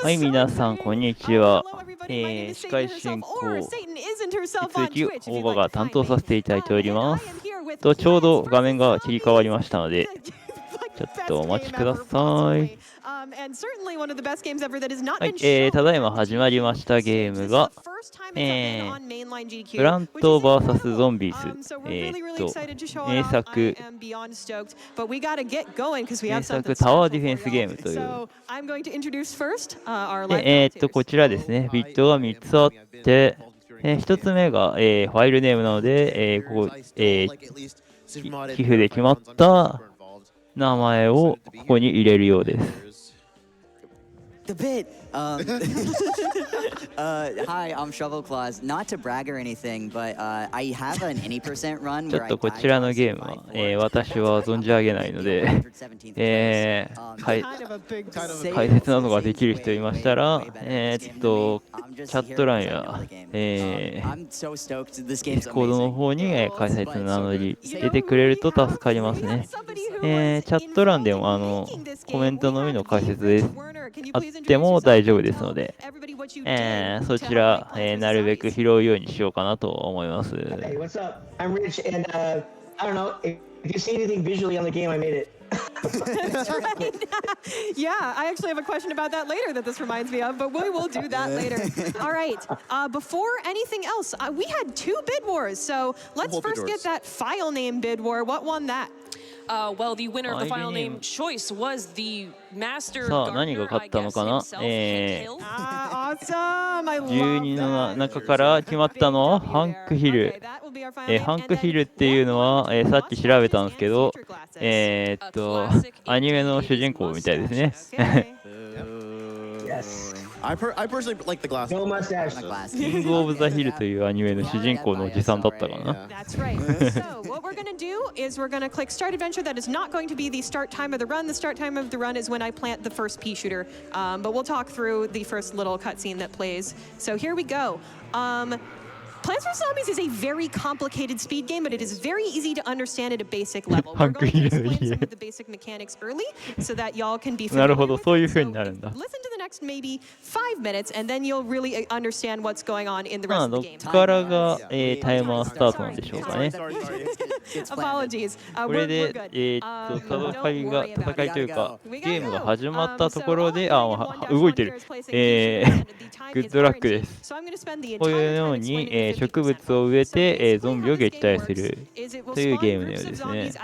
はい、皆さん、こんにちは。司会進行、引き続き、大場が担当させていただいております。ちょうど画面が切り替わりましたので、ちょっとお待ちください。はい、ただいま始まりましたゲームが、プラント vs ゾンビーズ、名作タワーディフェンスゲームという。こちらですね、ビットが3つあって、1つ目が、ファイルネームなので、寄付で決まった名前をここに入れるようです。The bit. Hi, I'm Shovel Claws. Not to brag or anything, but I have an any percent run ちょ where っ I とこちらのゲームは、私は存じ上げないので、解説などができる人いましたら、チャット欄や、ディスコードの方に解説の名乗り出てくれると助かりますね。チャット欄でもコメントのみの解説です。あっても大丈夫ですので、そちら、なるべく拾うようにしようかなと思います。Hey, what's up? I'm Rich, and I don't know if you see anything visually on the game, I made it. That's right. Yeah, I actually have a question about that later that this reminds me of, but we will do that later. All right. Before anything else, we had 2 bid wars, so let's first get that file name bid war. What won that? Well, the winner of the file name choice was the master さあ、何が勝ったのかな。12の中から決まったのはハンクヒル。ハンクヒルっていうのは、さっき調べたんですけど、アニメの主人公みたいですね。I personally like the glass. No mustache. キングオブザヒルというアニメの主人公のおじさんだったかな。That's right. So what we're going to do is we're going to click Start Adventure. That is not going to be the start time of the run. The start time of the run is when I plant the first pea shooter. But we'll talk through the first little cutscene that plays. So here we go. Plants vs. Zombies is a very complicated speed game, but it is very easy to understand at a basic level. We're going to explain some of the basic mechanics early so that y'all can be familiar with it. So listen to the next maybe 5 minutes, and then you'll really understand what's going on in the rest of the game. どっからが、タイマースタートなんでしょうかね。Apologies. これで、戦いというか、ゲームが始まったところで、動いてる。グッドラックです。こういうように、植物を植えて、ゾンビを撃退するというゲームのようですね。で、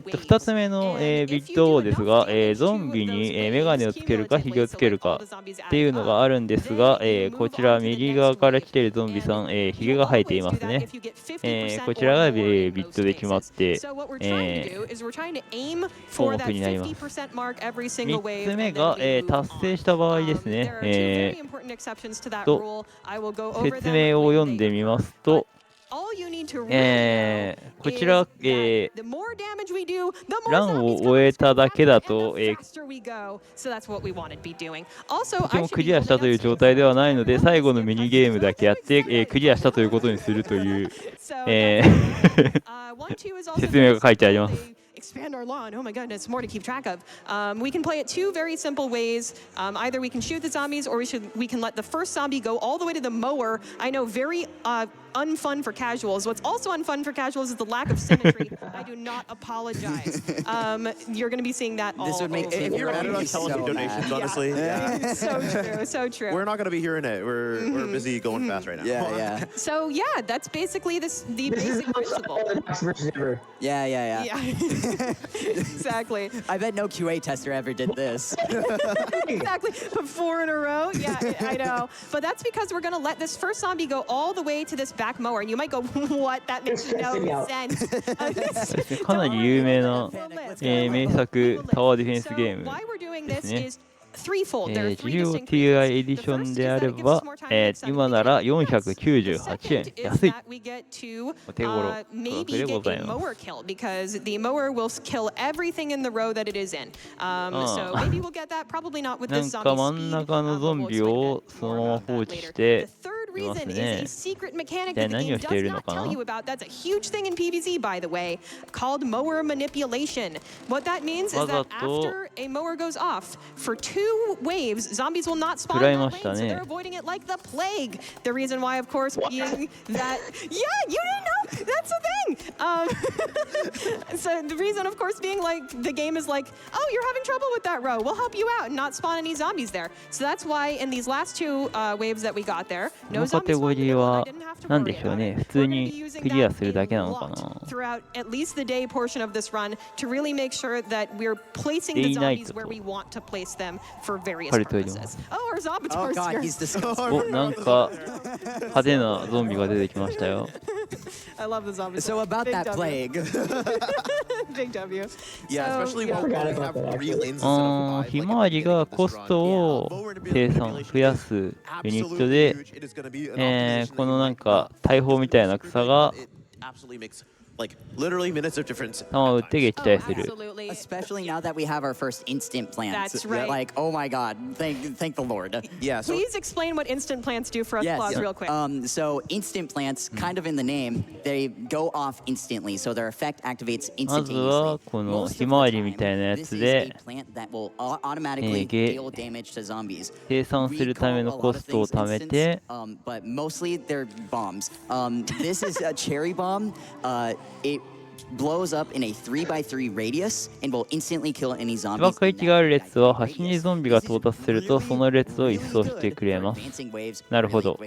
2つ目の、ビットですが、ゾンビに、メガネをつけるかヒゲをつけるかっていうのがあるんですが、こちら右側から来ているゾンビさん、ヒゲが生えていますね。こちらが、ビットで決まって、項目になります。3つ目が、達成した場合ですね。説明を読んでみますと、こちら、ランを終えただけだと、とてもクリアしたという状態ではないので、最後のミニゲームだけやって、クリアしたということにするという、説明が書いてあります。Expand our lawn. Oh my goodness, more to keep track of. We can play it 2 very simple ways. Either we can shoot the zombies, or we can let the first zombie go all the way to the mower. I know, very unfun for casuals. What's also unfun for casuals is the lack of symmetry. I do not apologize. You're going to be seeing that all. This would make if you're mad about television donations, honestly. Yeah. So true, so true. We're not going to be hearing it. We're busy going fast right now. Yeah. So yeah, that's basically the basic principle. Yeah. Exactly. I bet no QA tester ever did this. Exactly. Put 4 in a row. Yeah, I know. But that's because we're going to let this first zombie go all the way to this back mower. And you might go, what? That makes no sense. かなり有名な、名作タワーディフェンスゲームですね。GOTI エディションであれば、今なら498円。安い。お手頃価格でございます。Because the mower will kill everything in the row that it is in. So maybe we'll get that. Probably not with this zombie. なんか真ん中のゾンビをそのまま放置して、third reason is a secret mechanic で that the 何 game をしてい does るの not かな tell you about. That's a huge thing in PvZ, by the way, called mower manipulation. What that means is that after a mower goes off, for 2 waves, zombies will not spawn in that lane, so they're avoiding it like the plague. The reason why, of course, being that... Yeah, you didn't know? That's the thing! So the reason, of course, being like, the game is like, oh, you're having trouble with that row. We'll help you out and not spawn any zombies there. So that's why in these last 2 waves that we got there, こ no のカテ zombies ゴ spawned in リ the middle. は I didn't have to 何 worry でしょう about ね。 it. 普通 We're gonna be に using クリア that するだけなのか a な。 lot throughout at least the day portion of this run to really make sure that we're placing the デイナイ zombies ト where と we want to place them for various 書いてあります。 purposes. Oh, our Oh zombies god, here. he's disgusting. お、なんか派手なゾンビが出てきましたよ。I love the zombies. So about Big that W. plague. Big W. Yeah, So, especially yeah. when we Forgot have about that, 3 actually. lanes instead of 5. ひまわりがコストを生産増やすユニットで、このなんか大砲みたいな草が Like literally minutes of difference. 弾を撃って撃退する。 Absolutely. Especially now that we have our first instant plants. That's right. Like, oh my god, thank the Lord. Yeah, so Please explain what instant plants do for us, Yes. Claus, real quick. So instant plants, kind of in the name, they go off instantly, so their effect activates まずは instantaneously. この Most ひ of まわ the りみ time, たいなや this つ is で a plant that will automatically deal damage to zombies. 生産するためのコストを貯めて But mostly they're bombs. This is a cherry bomb. It blows up in a 3x3 radius and will instantly kill any 芝 zombies. 海域がある列は端にゾンビが到達するとその列を一掃してくれます。 なるほど。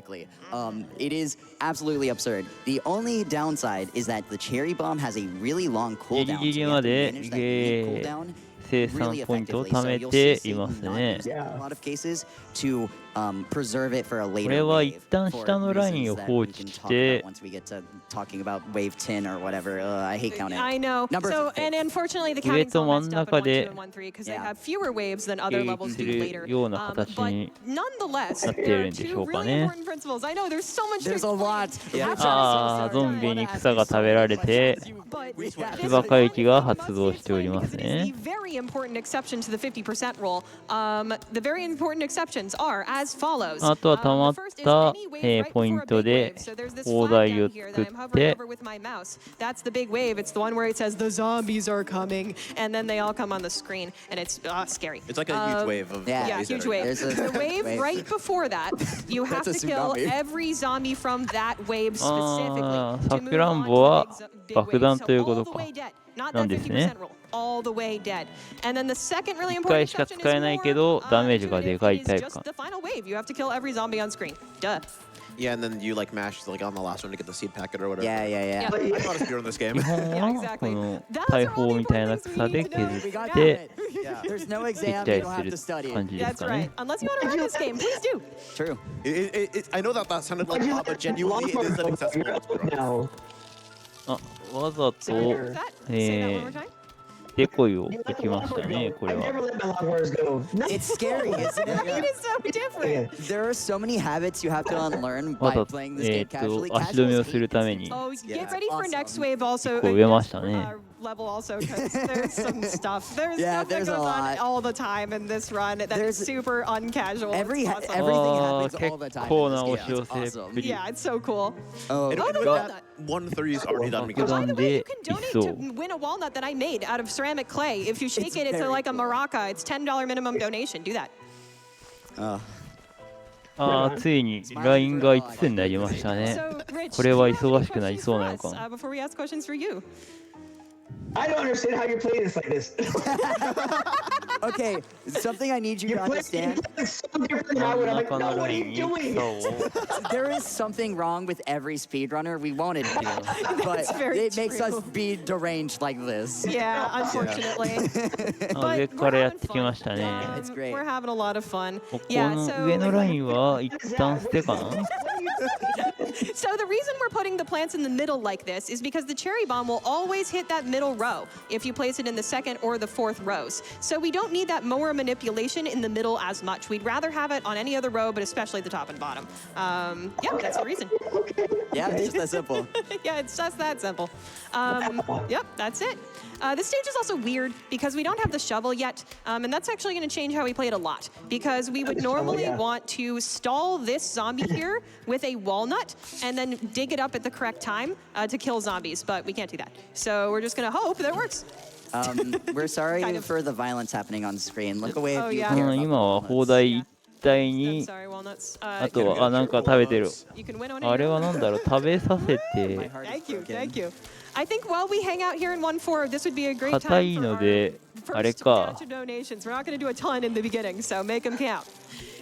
It is absolutely absurd. The only downside is that the cherry bomb has a really long ギリ cooldown. ギリ So you ま have to で manage that unit cooldown 生産 really ポイントを effectively. 貯 So め you'll て see います not ね。 use it in a lot of cases to preserve it for a こ later れは一 wave 旦 for 下のライン reasons を that 放 we 置 can し talk て about once we get to talking about wave 10 or whatever. I hate counting. I know. Numbers So, are fake. and unfortunately, the 上 counting's と all 真ん messed up in 中で 1, 2, and 1, 3 because they Yeah. have fewer waves than other 迎 levels 撃 do す later. るような形 But に nonetheless, なってい there る are んでし 2 ょうか really ね。 important principles. I know there's so much to There's a lot. explain. Yeah. ああ、ゾンビに草が食べられて But 芝海域が発動しておりますね。 the very important exception to the 50% rule. The very important exceptions are as follows. あとは溜まっ The first is た any wave right ポイン before a ト big で wave. So there's this 砲 flag 台 down を here 作 that I'm っ hovering て over with my mouse. That's the big wave. It's the one where it says the zombies are coming, and then they all come on the screen, and it's scary. It's like a huge wave of Yeah. Yeah, zombies huge that are- wave. There's a The wave wave. right before that, you have That's to a kill tsunami. every zombie from that wave あ specifically. ー、 to さ move くら on ん to ぼは the big 爆弾 wave. という So こ all と the か way dead. Not な that んですね。 50% rule. All the way dead. And then the second really 1 important 回しか exception 使えないけど is ダメージがでかいタイプ just か。 the final wave. You have to kill every zombie on screen. Duh. Yeah, and then you like mash like on the last one to get the seed packet or whatever. Yeah, yeah, yeah. I thought it was in this game. 基本 Yeah, は exactly. この Those 大 are all 砲 the みたいな important things 草 we で need to know. 削 We っ got て it. There's no 撃 exam. 退 You don't す have る to study. 感じです That's か right. ね。 Unless you want to run this game, please do. True. I know that sounded like a lot, but genuinely it is an accessible speedrun. No. あ、わざと What's that? Say that one more time. デコイを置きましたね、これ I've は。 never let my long words go. It's scary, isn't it? It is so different. There are so many habits you have to unlearn わ by ざと playing this game casually. 足止めをする Casuals た hate め this に。 Oh, Yeah. get ready for Awesome. next wave also. 結構植えましたね。 Level also because there's some stuff. There's Yeah, stuff that there's a goes on lot. all the time in this run that is There's- super uncasual. Every- It's awesome. every- Everything あ happens ー、 all the time 結構 in な this 押 game. し寄 It's せ awesome. っぷり。 Yeah, it's so cool. Oh, And Oh, with no, that, that. 1-3 is already done 爆 because弾 By the way, で you can 一 donate 掃。 to win a walnut that I made out of ceramic clay. If you shake It's it, it's very like a cool. maraca. It's $10 minimum donation. Do that. ああ、ついにラインが5つになりましたね。 So, Rich, これは do you have any 忙しくなりそうな questions 予 for us, 感。 before we ask questions for you. I don't understand how you're playing this like this. Okay, something I need you to You're playing understand. so different than I 真 would. ん I'm like, 中 no, の what ラ are イ you ンに doing? 草を。 There is something wrong with every speedrunner. We won't admit it, but very it makes true. us be deranged like this. Yeah, unfortunately. あ、上 But から we're やっ having てきま fun. したね。 It's great. We're having a lot of fun. ここ Yeah, の so 上のラインは一旦捨てかな。So the reason we're putting the plants in the middle like this is because the cherry bomb will always hit that middle row if you place it in the second or the fourth rows. So we don't need that mower manipulation in the middle as much. We'd rather have it on any other row, but especially the top and bottom. Yeah, that's the reason. Yeah, it's just that simple. Yeah, it's just that simple. Yep, that's it. This stage is also weird because we don't have the shovel yet, and that's actually going to change how we play it a lot. Because we would normally want to stall this zombie here with a walnut and then dig it up at the correct time to kill zombies, but we can't do that. So we're just going to hope that it works. We're sorry Kind of. for the violence happening on screen. Look away if Oh, you yeah. care about 今は the 砲 violence. 台一体に Sorry, walnuts. あとはなんか食べてる You can win on あれ it. はなんだろう食べさせ My て heart is Thank you, broken. thank you. I think while we hang out here in 1-4, this would be a great 硬 time い for の our であれ first か batch of donations. We're not going to do a ton in the beginning, so make them count.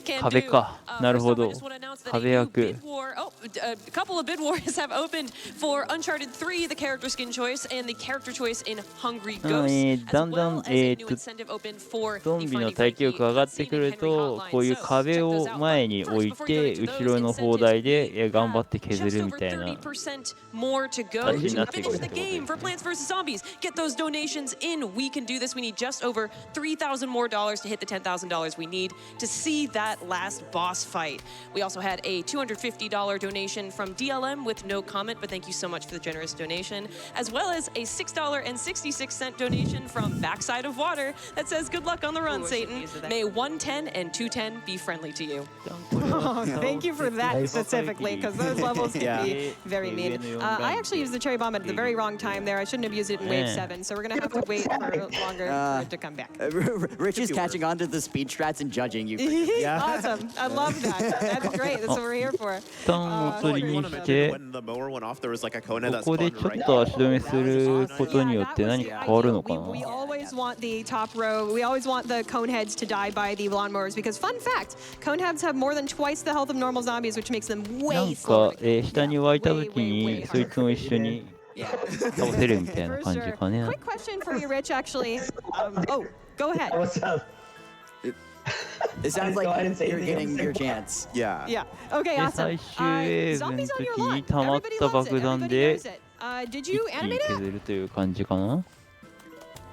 Can 壁 do. かなるほ First off, I ど just want to announce that 壁 a new 役 bid war. Oh, a couple of bid wars have opened for Uncharted 3, the character skin choice, and the character choice in Hungry うん Ghosts, だ as んだん well as a new incentive opened for ゾ the ンビの Friday 耐久 Frankie 力が上がってくる Henry と Hotline. こういう So 壁 check を those out. 前に But 置い first, before て we go into 後ろの those 砲台 incentives, で we 頑張 have って削 just るみ over たいな 30% more to go 感じに to なってく finish るっ the てこと game for Plants vs. Zombies. Get those donations in. We can do this. We need just over $3,000 more to hit the $10,000 we need to see that last boss fight. We also had a $250 donation from DLM with no comment, but thank you so much for the generous donation, as well as a $6.66 donation from Backside of Water that says, "Good luck on the run, Ooh, I should Satan. use that. May 110 and 210 be friendly to you." Oh, thank you for that specifically, because those levels can Yeah. be very mean. I actually used the cherry bomb at the very wrong time there. I shouldn't have used it in wave 7, so we're going to have to wait for longer for it to come back. Rich is catching on to the speed strats and judging you. Awesome. I love that. That's great. That's what we're here for. 一旦おとり I に want to し mention て when the mower went off, there was like a cone head こ that こで spawned ちょっ right と足止めすることによって何か変わるのか We な always want the top row. We always want the cone heads to die by the lawnmowers because, fun fact, cone heads have more than twice the health of normal zombies, which makes them なん way slower. か下に湧いた時にそいつも一緒に Yeah. 倒せるみたいな For 感じ sure. かね Quick question for you, Rich, actually. Oh, go ahead. What's up? It sounds Go ahead like and say you're anything. getting your chance. Yeah. Yeah. Okay, で awesome. 最終ウェーブの Zombies on your 時 lawn. に溜まっ Everybody た loves it. 爆弾 Everybody で knows it. Did 一 you 気に animate it? 削るという感じかな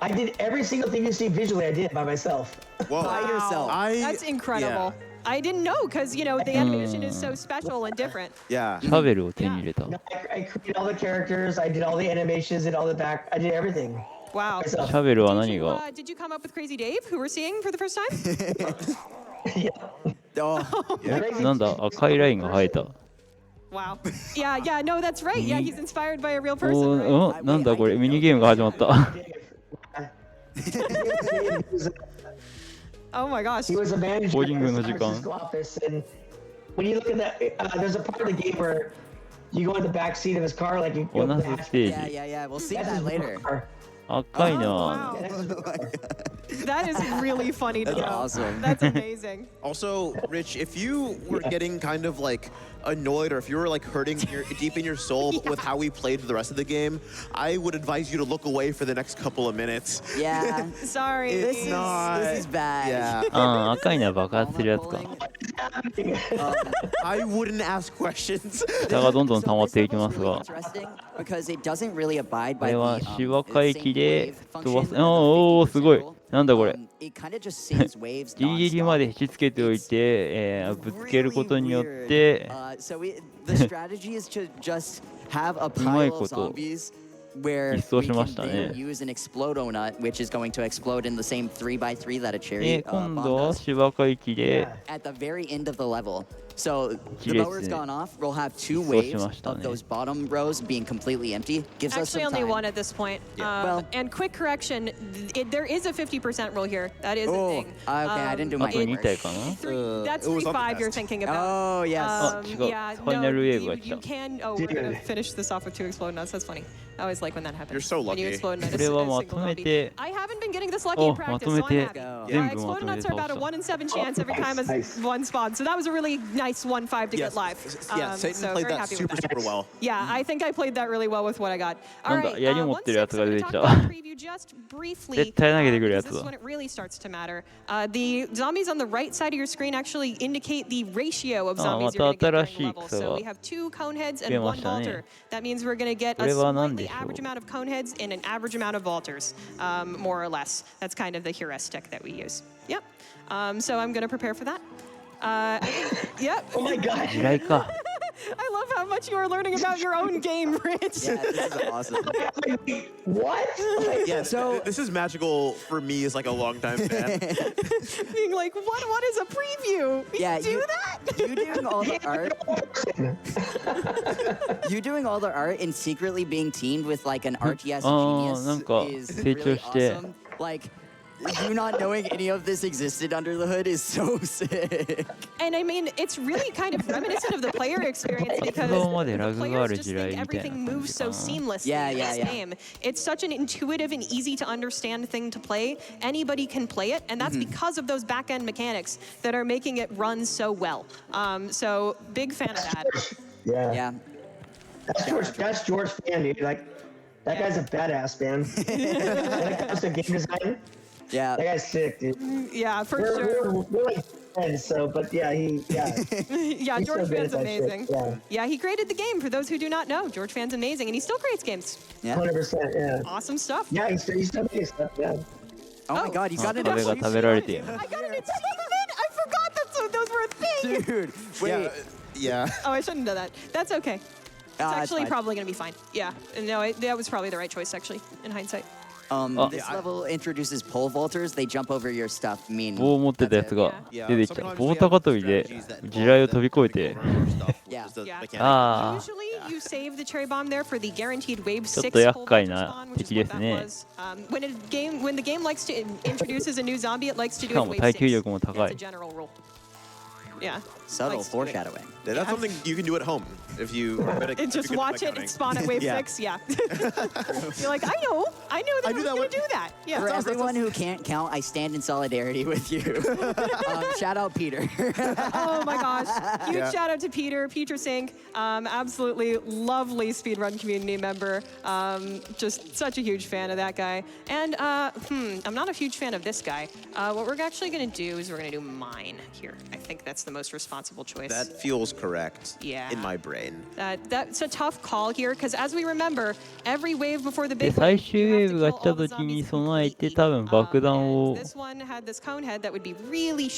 I did every single thing you see visually. I did by myself. Whoa. By yourself. That's incredible. I didn't know because, you know, the animation is so special and different. Yeah. シャベルを手に入れた No, I created all the characters. I did all the animations. Did all the back. I did everything Wow.シ myself. ャベルは Did 何 you, が did you come up with Crazy Dave, who we're seeing for the first time? Yeah. Oh, Crazy なんだ赤いラインが生えた Wow. Yeah, yeah, no, that's right. Yeah, he's inspired by a real お person, right? ーなんだこれミニゲームが始まった Oh my gosh. He was a manager Boarding at the room San の時間 Francisco office, and when you look at that, there's a part of the game where you go in the back seat of his car, like you ボ go ーナ to ス the ステ yeah, ージ yeah, yeah. We'll see That's that his later. car. 赤いな Wow. That is really funny to That's know. awesome. That's amazing. Also, Rich, if you were getting kind of like annoyed or if you were like hurting deep in your soul with how we played the rest of the game, I would advise you to look away for the next couple of minutes. Yeah. Sorry. This is this is bad. Yeah. あー赤いのは爆発するやつか I wouldn't ask questions. 下がどんどん溜まっていきますが Interesting because it doesn't really abide こ by れ the は芝回帰 same で wave 飛ば function す of the おーすごい vehicle. なんだこれ It kind of just saves waves ギリギリま nonstop. で引きつけておいて、ぶつけることによって、 So the strategy is to just have a うまい pile こ of と zombies where 実装 we しま can したね then use an explode nut, which is going to explode in the same 3x3 that a で cherry 今 bomb 度は does 芝回帰で at the very end of the level. So the 綺麗ですね。 mower's gone off. We'll have two 実装し waves ましたね。 of those bottom rows being completely empty. Gives us Actually, some only time. one at this point. Well- And quick correction, there is a 50% rule here. That is a Oh, thing. okay, I didn't do あ my と homework. 2体かな That's it was on the 3-5 you're test. thinking about. Oh, yes.違う Yeah, ファイナルウェーブが来 you た can. Oh, we're gonna finish this off with 2 explode nuts. That's funny. I always like. like when that happens. You're so When you lucky. explode in a これは single まとめ zombie. て I haven't been getting this lucky in おま practice, とめ so I'm て happy. 全部ま Explode とめ nuts て are 倒 about a した 1 in 7 chance every time as Nice. one spawns. So that was a really nice 1-5 to Yes. get live. Yeah, Satan so played very that happy with super, that. super well. Yeah, I think I played that really well with what I got. なんだ Alright, 槍持ってるやつが出てきた let's talk about the preview just briefly. 絶対投げてくるや Because つ this is だ when it really starts to matter. The zombies on the right side of your screen actually indicate the ratio of zombies you're going to get during the level. So we have 2 cone heads and 1 vaulter. That means we're going to get a これは何で slightly しょう average amount of cone heads and an average amount of vaulters, more or less. That's kind of the heuristic that we use. Yep. So I'm going to prepare for that. Yep. Oh my god. 地雷か I love how much you are learning about your own game, Rich. Yeah, this is awesome. What? Yeah, So- this is magical for me as like a longtime fan. Being like, what is a preview? Yeah, you do you- that? You doing all the art, you doing all the art and secretly being teamed with like an RTS なんか genius is 成長 really して awesome. Like, you not knowing any of this existed under the hood is so sick. And I mean, it's really kind of reminiscent of the player experience because 動までラ the グがあ players る just 地雷 think みたい everything な感 moves じか so な seamlessly Yeah, in yeah, this yeah. game. It's such an intuitive and easy to understand thing to play. Anybody can play it, and that's because of those back-end mechanics that are making it run so well. So big fan of that. Yeah. Yeah. That's George Fan, dude. Like, that guy's a badass, man. When it comes to game design, Yeah. that guy's sick, dude. Yeah, for sure. We're like friends, so, but yeah, Yeah, He's George so good Fan's at that shit, amazing. yeah. Yeah, he created the game. For those who do not know, George Fan's amazing, and he still creates games. Yeah. 100%, yeah. Awesome stuff. Yeah, he's still making stuff, yeah. Oh my Oh. god, you あ got an 壁が食べられている I got an achievement! I forgot that those were a thing! Dude, wait. Yeah. Oh, I shouldn't have done that. That's okay. It's Ah, it's actually fine. probably going to be fine. Yeah. No, that was probably the right choice, actually, in hindsight. This level introduces pole vaulters. They jump over your stuff. Mean. 棒を持ってたやつが Yeah, 出てきた sometimes 棒 we 高 have 跳びで strategies that 地雷を飛び越え involve て them jumping over stuff, which Yeah. is the Yeah. mechanic. ああ Usually, you save the cherry bomb there for the guaranteed wave ちょっ 6 と厄 full 介 vaulter な spawn, which is 敵 what です that ね was. When the game likes to introduces a new zombie, it likes to し do か it も wave 耐久 6. 力も高 That's い a general rule. Yeah. Subtle Likes to do it. foreshadowing. Yeah, that's something you can do at home if you are good at- And just if you're good at watch it counting. and spawn at wave Yeah. 6. Yeah. You're like, I know that I knew was that going one. to do that. Yeah. For everyone who can't count, I stand in solidarity with you. Shout out Peter. Oh my gosh. Huge Yeah. shout out to Peter Sink. Absolutely lovely speedrun community member. Just such a huge fan of that guy. And I'm not a huge fan of this guy. What we're actually going to do is we're going to do mine here. I think that's the most responsible choice. That feels correct Yeah. in my brain. That's a tough call here because as we remember, every wave before the で big 最 wave, 終ウ you ェ have ー to ブが kill 来た all the 時に zombies 備えて completely. 多分爆弾 And を this one had this cone head that would be really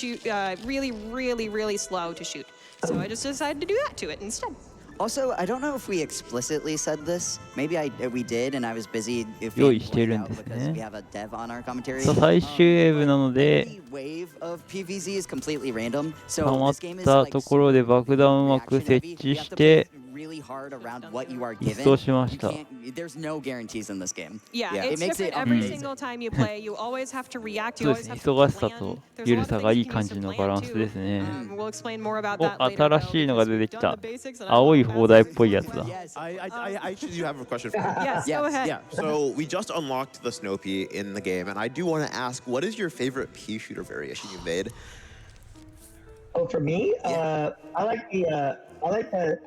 slow to shoot. So I just decided to do that to it instead. Also, I don't know if we explicitly said this. Maybe we did, and I was busy. If 用意してるんですね。 because we have a dev on our commentary. そう最終ウェーブなので Every wave of PVZ is completely random. 溜 So まっ this game is た like ところで爆弾をうまく reaction 設 heavy. 置 You し have to て play really hard around what you are 一 given. 掃しました You can't- There's no guarantees in this game. Yeah, Yeah. it's It makes different it every amazing. single time you play. You always have to react. そ You うで always すね have to 忙しさ plan. と There's a 緩 lot さ of がい things い you can 感 use じ to の plan バランス too. ですね We'll explain more about お that later. 新しいのが出てきた Done the basics and 青い I 砲台っぽいやつだ Yes. I actually do have a question for you. Yes, Yes. go ahead. Yeah, so we just unlocked the snow pea in the game, and I do want to ask, what is your favorite pea shooter variation you made? Oh, for me, I like the,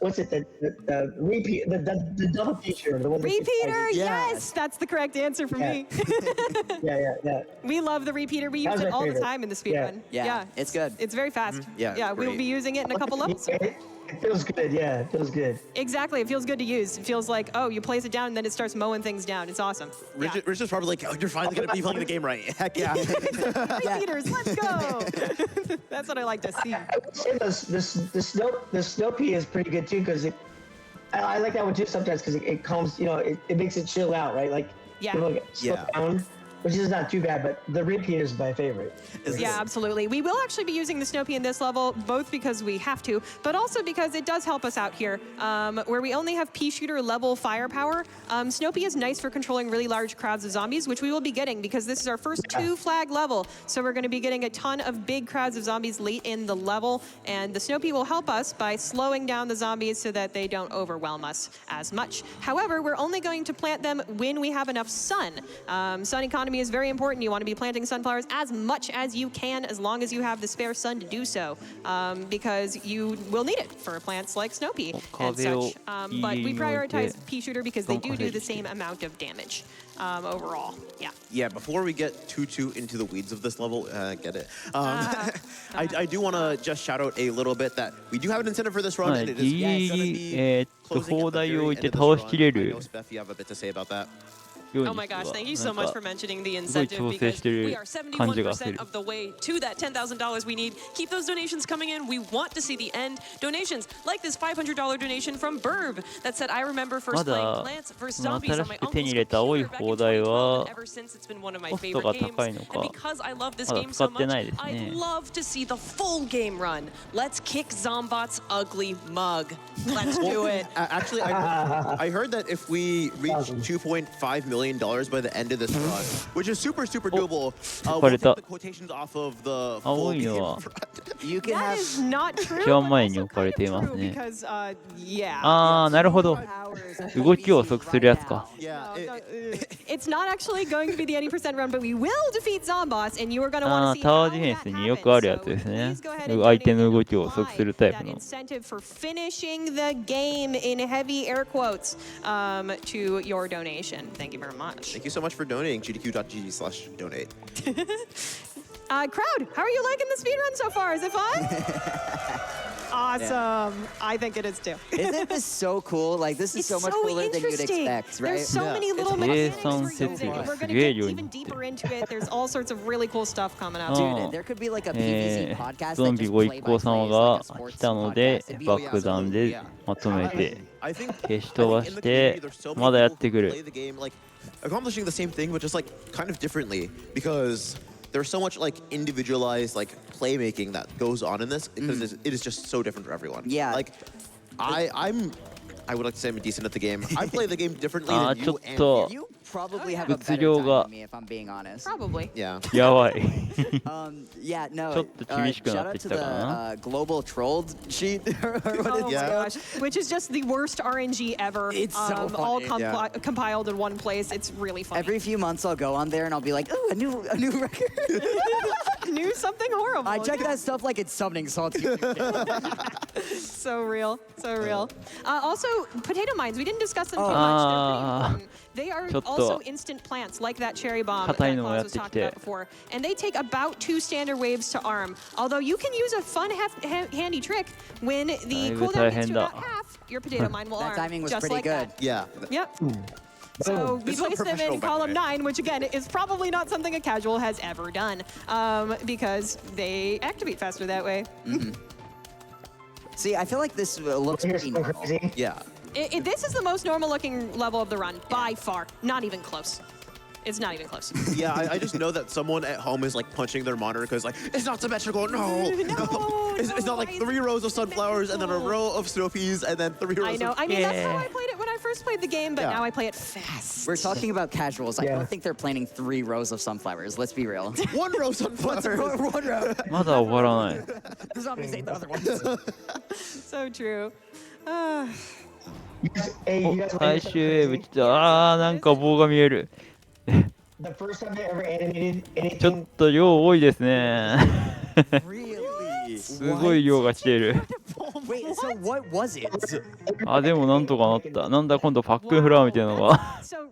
what's it, the repeat, the double feature, the one that keeps Repeater, rising. yes, that's the correct answer for Yeah. me. Yeah. We love the repeater. We That use was it my all the favorite. time in the Yeah. speedrun. Yeah, it's good. It's very fast. Yeah, Yeah, it's we'll great. be using it in a couple levels. It feels good, yeah, it feels good. Exactly, it feels good to use. It feels like, oh, you place it down and then it starts mowing things down. It's awesome. Rich, Yeah. Rich is probably like, oh, you're finally going to be playing the game right. Heck yeah. Repeaters, let's go. That's what I like to see. I would say the snow pea is pretty good too, because I like that one too sometimes because it calms, it makes it chill out, right? Like Yeah. people get slow Yeah. down. which is not too bad, but the repeat is my favorite. Yeah, absolutely. We will actually be using the Snow Pea in this level, both because we have to, but also because it does help us out here. Where we only have pea shooter level firepower, Snow Pea is nice for controlling really large crowds of zombies, which we will be getting because this is our first 2-flag level. So we're going to be getting a ton of big crowds of zombies late in the level, and the Snow Pea will help us by slowing down the zombies so that they don't overwhelm us as much. However, we're only going to plant them when we have enough sun. Sun economy is very important. You want to be planting sunflowers as much as you can, as long as you have the spare sun to do so, because you will need it for plants like Snow Pea and such. But we prioritize pea shooter because they do the same amount of damage overall. Yeah. Yeah, before we get too into the weeds of this level, get it. I do want to just shout out a little bit that we do have an incentive for this run, and it is going to be closing at the very end of this run. I know, Steph, you have a bit to say about that. Oh my gosh, thank you so much for mentioning the incentive because we are 71% of the way to that $10,000 we need. Keep those donations coming in. We want to see the end. Donations like this $500 donation from Burb that said, I remember first playing Plants vs. Zombies on my uncle's computer back in 2012, and ever since it's been one of my favorite games. And because I love this game so much, I'd love to see the full game run. Let's kick Zombot's ugly mug. Let's do it. Actually, I heard that if we reach $2.5 million by the end of this run, which is super doable, we'll take the quotations off of the full game. You can That have. is not true. 一番前に置かれていますね。 Because, yeah. ああ、なるほど。動きを遅くするやつか。 Yeah, It's not actually going to be the 80% run, but we will defeat Zomboss, and you are going to あ want あ、 to see タ how ワーディフェン that スによくあるやつ happens. です So ね。 please go ahead and 相手の donate 動きを遅くするタイプ that の。 incentive for finishing the game in heavy air quotes to your donation. Thank you very much. thank you so much for donating. gdq.gg/donate. Crowd, how are you liking the speedrun so far? Is it fun? Awesome. I think it is too. Isn't this so cool? Like, this is It's so much cooler than you'd interesting. expect, right? There's so many little Yeah. mechanics we're計算using. 設備が We're す going to げえ get 量に even なってる。 deeper into it. There's all sorts of really cool stuff coming out. Dude, there could be like a PvZ podcast ゾン that ビ just ご play 一 by 行 play 様 is が like a sports 来たので podcast. It'd be 爆弾でまとめて I think 消し飛ばしてまだやってくる。 play the game like accomplishing the same thing, but just like kind of differently because there's so much like individualized like playmaking that goes on in this because it is just so different for everyone. Yeah. Like I would like to say I'm decent at the game. I play the game differently than you ちょっ and と You probably have a better 物量 time が than me, if I'm being honest. Probably. yeah. やばい。 Yeah, no. ちょっと厳しくな shout って out き to た the かな。 global trolled sheet. or what Oh it's Yeah. my called. gosh, which is just the worst RNG ever. It's so all funny. Yeah. compiled in one place. It's really funny. Every few months I'll go on there and I'll be like, ooh, a new record. Knew something horrible. I check that stuff like it's summoning salty. So real, so real. Also, potato mines. We didn't discuss them too much. They're Ah. pretty important. They are ちょっと also instant plants, like that cherry bomb that 硬いのもや Klaus って was きて。 talking about before. And they take about 2 standard waves to arm. Although you can use a fun, handy trick when the だいぶ cooldown 大 gets 変 to だ。 about half, your potato mine will That arm. timing was just pretty like good. that. Yeah. Yep. So we This is a placed them professional, in by the column way. 9, which again is probably not something a casual has ever done, because they activate faster that way. See, I feel like this looks Here's pretty something normal. crazy. Yeah. This is the most normal looking level of the run by far. Not even close. It's not even close. Yeah, I just know that someone at home is like punching their monitor because like it's not symmetrical. No, No, it's not like no, 3 rows of it's sunflowers and then a symmetrical. row of snow peas and then 3 rows. I know. Of... I mean, that's how Yeah. I played it when I first played the game, but Yeah. now I play it fast. We're talking about casuals. I Yeah. don't think they're planting 3 rows of sunflowers. Let's be real. 1 row sunflowers. One row. まだ終わらない。 The zombies ate the other ones. So true. Hey, you guys 最 want to 終ウェーブ来た。ああ、なんか棒が見える。 The first time I ever animated ちょっ anything. と量多いですね。 Really? すごい量が来ている。 Wait, so what was it? あ、でもなんとかなった。なんだ今度パックンフラワーみたいなのが。 So,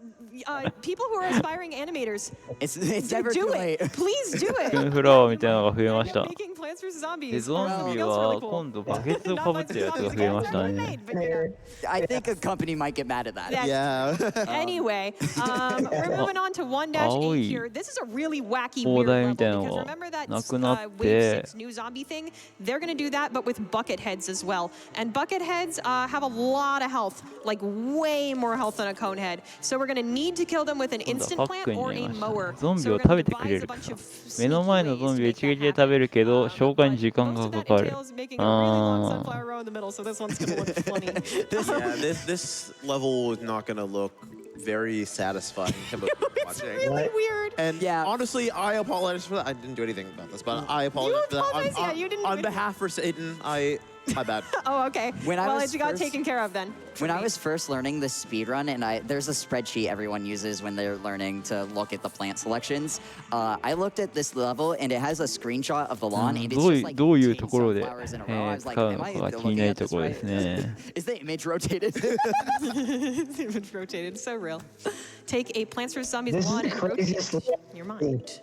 people who are aspiring animators, It's never do too it. late. Please do パックン it. フラワーみたいなのが増えました。 Making plants Plants vs. Zombies. で、ゾンビ Something else は really cool. 今度バケツをかぶってるやつが増えましたね。 But yeah. I think a company might get mad at that. Yeah. Yeah. Anyway, we're moving on to 1-8 here. This is a really wacky, weird 砲台 level みたいなの because が remember that なくなっ Wave て、 6 new zombie thing? They're going to do that, but with bucket heads as well. And bucket heads have a lot of health, like way more health than a cone head. So we're going to need to kill them with an 今度 instant はパック plant にな or り a ましたね。 mower. ゾンビ So を we're 食 going べ to てくれ devise る a か bunch of 目の sneaky 前の ways ゾン to ビを make 一 that 撃で食べるけど、 happen. 消化に時間が Most か of か that る。 entails making a really long あ sunflower row in the middle, so this one's going to look funny. Yeah, this level is not gonna look very satisfying to It's watching. really weird. And Yeah. honestly, I apologize for that. I didn't do anything about this, but I apologize for that. apologize? Yeah, you didn't do on anything. behalf of Satan, my bad. Oh, okay. When I well, was it got first- taken care of then. When I was first learning the speedrun, and there's a spreadsheet everyone uses when they're learning to look at the plant selections. I looked at this level, and it has a screenshot of the lawn, and it's どうい just う like どういう 10ところで、 sunflowers in a row. I was 使 like, う am の I かが気に looking なる at と this ころ right? ですね。 Is the image rotated? It's rotated. So real. Take a Plants vs. Zombies This is lawn the and rotate craziest it in your mind.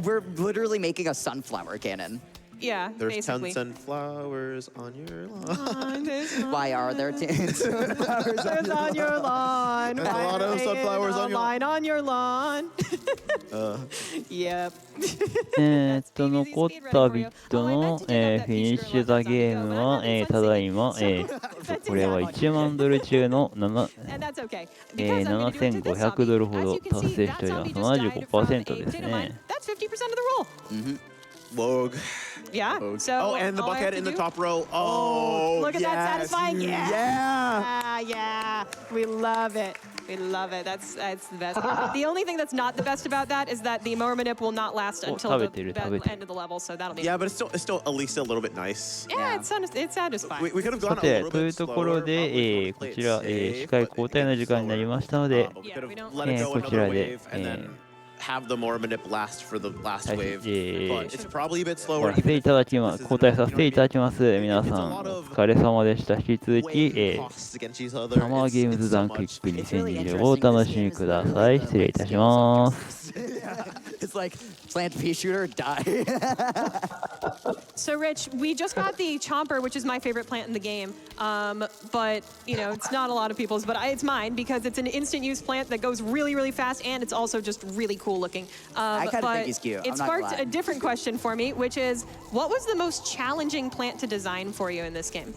We're literally making a sunflower cannon. Yeah, There's 10 basically. sunflowers on your lawn. Why are there 10 sunflowers Sunflowers on your lawn. There's a lot of Why sunflowers a on your line on your lawn. Yep. 残ったビットの、フィニッシュ・ザ・ゲームは、ただいま、これは1万ドル中のAnd that's okay. Because I'm gonna do it to this 7500ドル zombie. ほど As you can 達 see, 成 that しております。 zombie just died from a 75% です tin of mine. ね。 That's 50% of the roll. Wogue. Yeah. So Oh, and the all I have bucket to in the do- top row. Oh, Look at that yes. satisfying. Yeah. Yeah. Yeah. We love it. We love it. That's the best. The only thing that's not the best about that is that the mower manip will not last until the 食べてる、食べてる。 end of the level. So that'll be. Yeah, but it's still at least a little bit nice. Yeah, it's satisfying. We could have さ gone a て、 little とい bit うところ slower. で、 probably こ play ち it ら、 safe, 司会 but 交代の時間になりましたので、 But we Yeah, could we have don't- let it go こ another ちらで wave and then have the more manip last for the last はい wave. え But it's probably a bit 終わ slower. らせていただきます。交代させていただきます。皆さん、お疲れ様でした。引き続き、 Weighing costs against each other. サマーゲームズ It's ダ so ンクイ much. ック It's really 2025をお interesting. 楽しみください。失礼いたします。 It's like plant pea shooter die. So, Rich, we just got the Chomper, which is my favorite plant in the game. But, you know, it's not a lot of people's, but it's mine because it's an instant use plant that goes really, really fast and it's also just really cool looking. I kinda but think he's cute, I'm It not gonna sparked lie. a different question for me, which is what was the most challenging plant to design for you in this game?